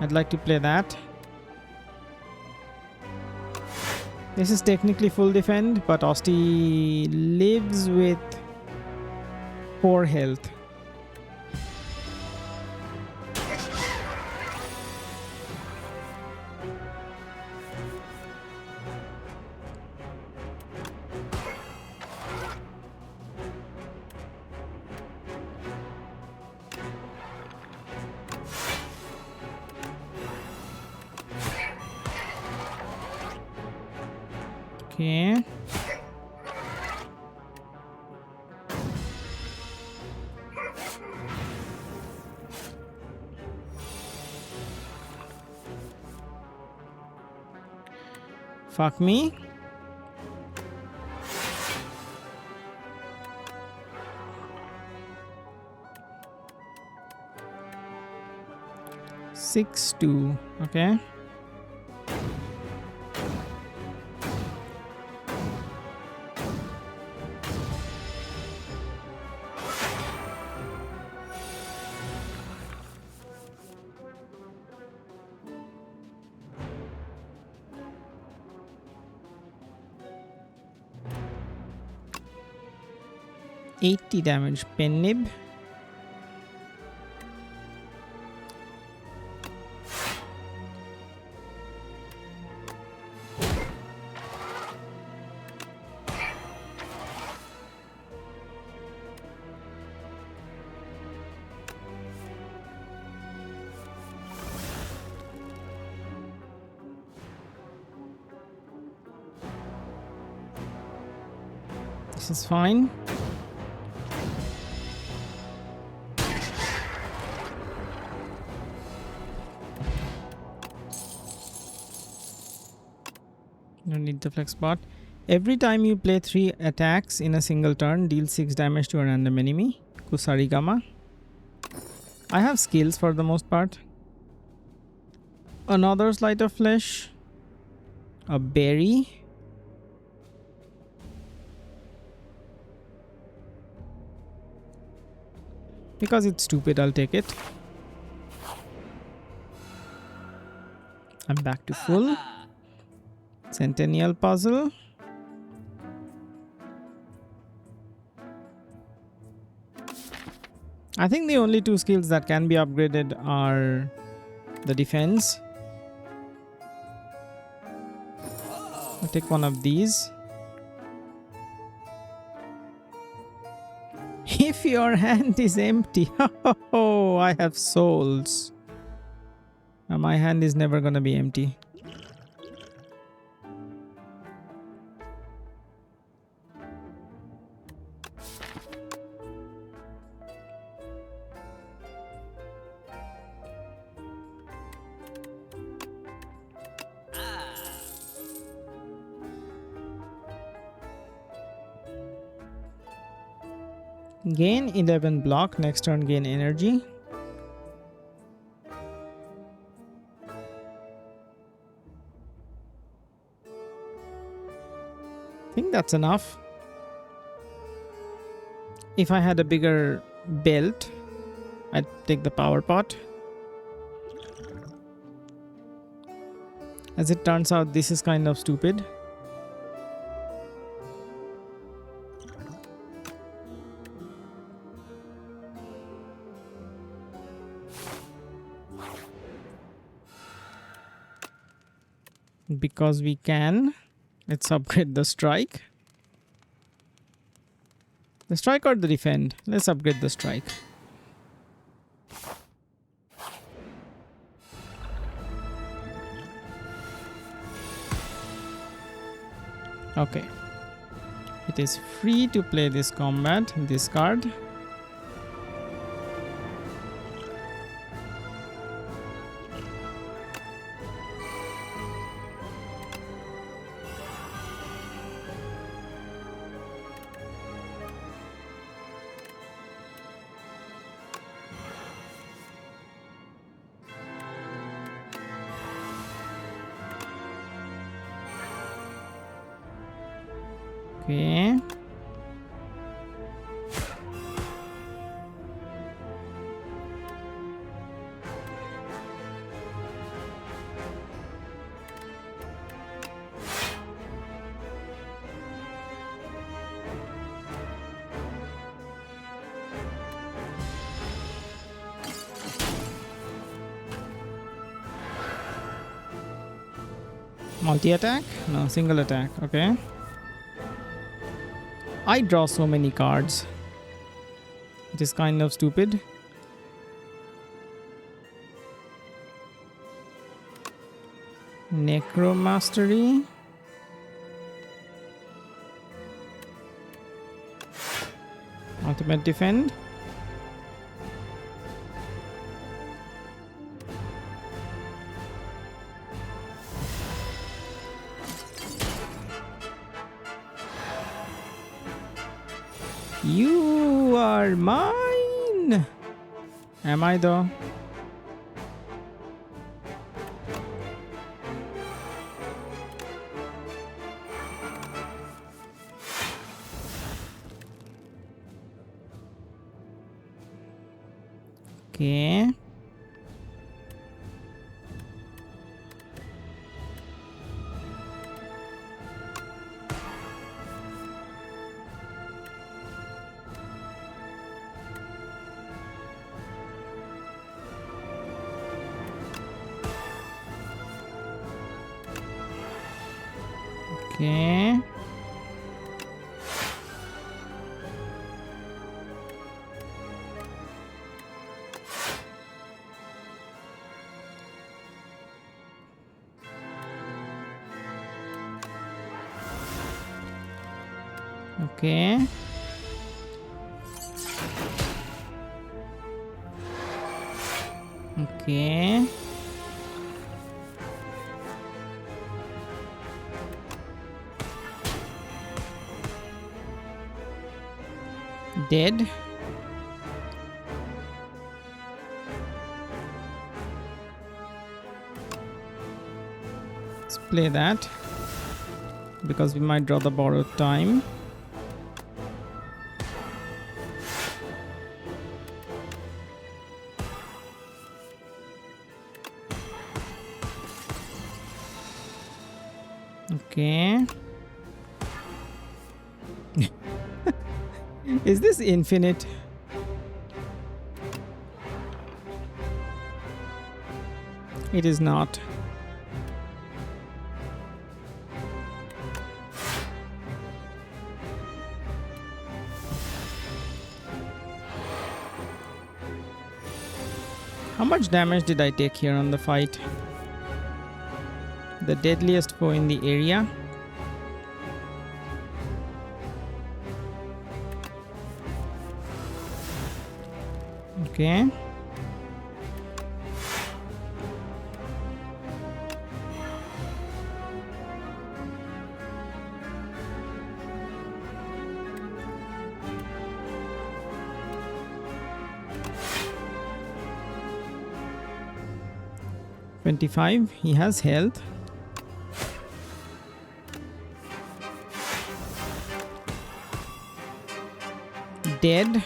I'd like to play that. This is technically full defend, but Osti lives with poor health. Okay. Fuck me. 6-2. Okay. $80 damage pen nib. This is fine. Don't need the flex bot. Every time you play 3 attacks in a single turn, deal 6 damage to a random enemy. Kusarigama. I have skills for the most part. Another Sleight of Flesh. A berry. Because it's stupid, I'll take it. I'm back to full. Centennial Puzzle. I think the only 2 skills that can be upgraded are the defense. I'll take one of these. If your hand is empty, oh, I have souls. Now my hand is never gonna be empty. Gain 11 block, next turn gain energy. I think that's enough. If I had a bigger belt, I'd take the power pot. As it turns out, this is kind of stupid. Because we can, let's upgrade the strike. The strike or the defend? Let's upgrade the strike. Okay. It is free to play this combat, this card. Okay. Multi-attack? No, single attack. Okay. I draw so many cards. It is kind of stupid. Necromastery. Ultimate Defend. You are mine. Am I though? Okay. Okay. Okay. Okay. Dead. Let's play that because we might draw the borrowed time. Okay. Is this infinite? It is not. How much damage did I take here on the fight? The deadliest foe in the area. Okay. $25. He has health. Dead.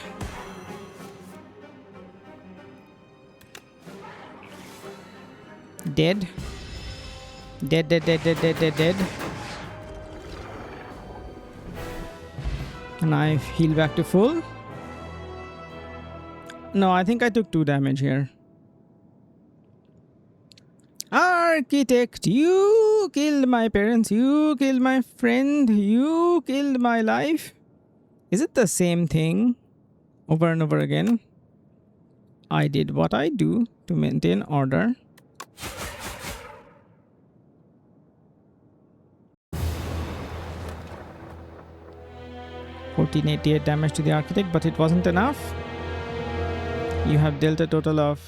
Dead. Dead, dead, dead, dead, dead, dead, dead. And I heal back to full. No, I think I took 2 damage here. Architect, you killed my parents, you killed my friend, you killed my life. Is it the same thing over and over again? I did what I do to maintain order. $1488 damage to the architect, but it wasn't enough. You have dealt a total of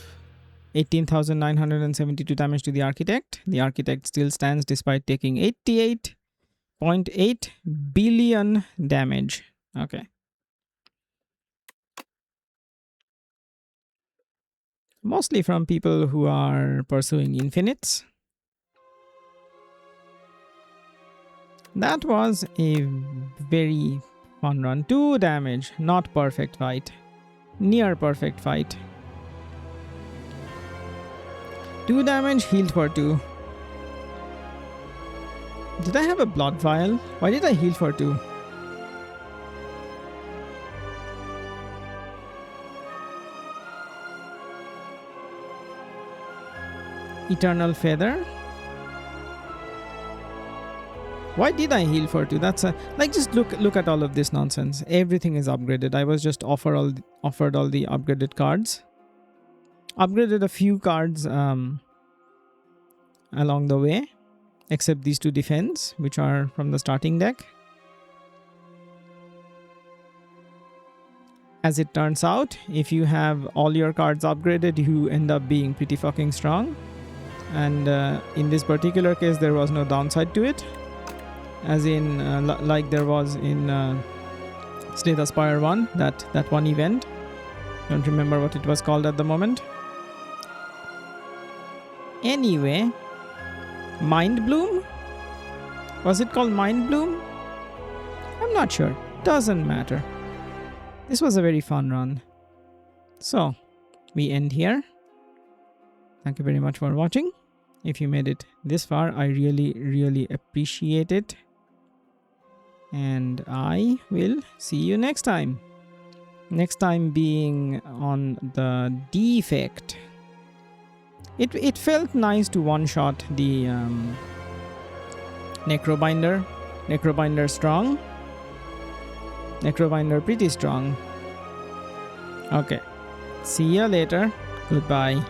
18,972 damage to the architect. The architect still stands despite taking 88.8 billion damage. Okay. Mostly from people who are pursuing infinites. That was a very fun run. 2 damage. Not perfect fight. Near perfect fight. 2 damage, healed for 2. Did I have a blood vial? Why did I heal for 2? Eternal Feather. Why did I heal for 2? That's a, like, just look at all of this nonsense. Everything is upgraded. I was just offered all the upgraded cards. Upgraded a few cards along the way, except these 2 defense, which are from the starting deck. As it turns out, if you have all your cards upgraded, you end up being pretty fucking strong. And in this particular case, there was no downside to it. As in, like there was in Sleight of Spire 1, that one event. Don't remember what it was called at the moment. Anyway, Mind Bloom? Was it called Mind Bloom? I'm not sure. Doesn't matter. This was a very fun run. So, we end here. Thank you very much for watching. If you made it this far, I really appreciate it. And I will see you next time. Next time being on the defect. It felt nice to one-shot the Necrobinder. Necrobinder strong. Necrobinder pretty strong. Okay. See you later. Goodbye.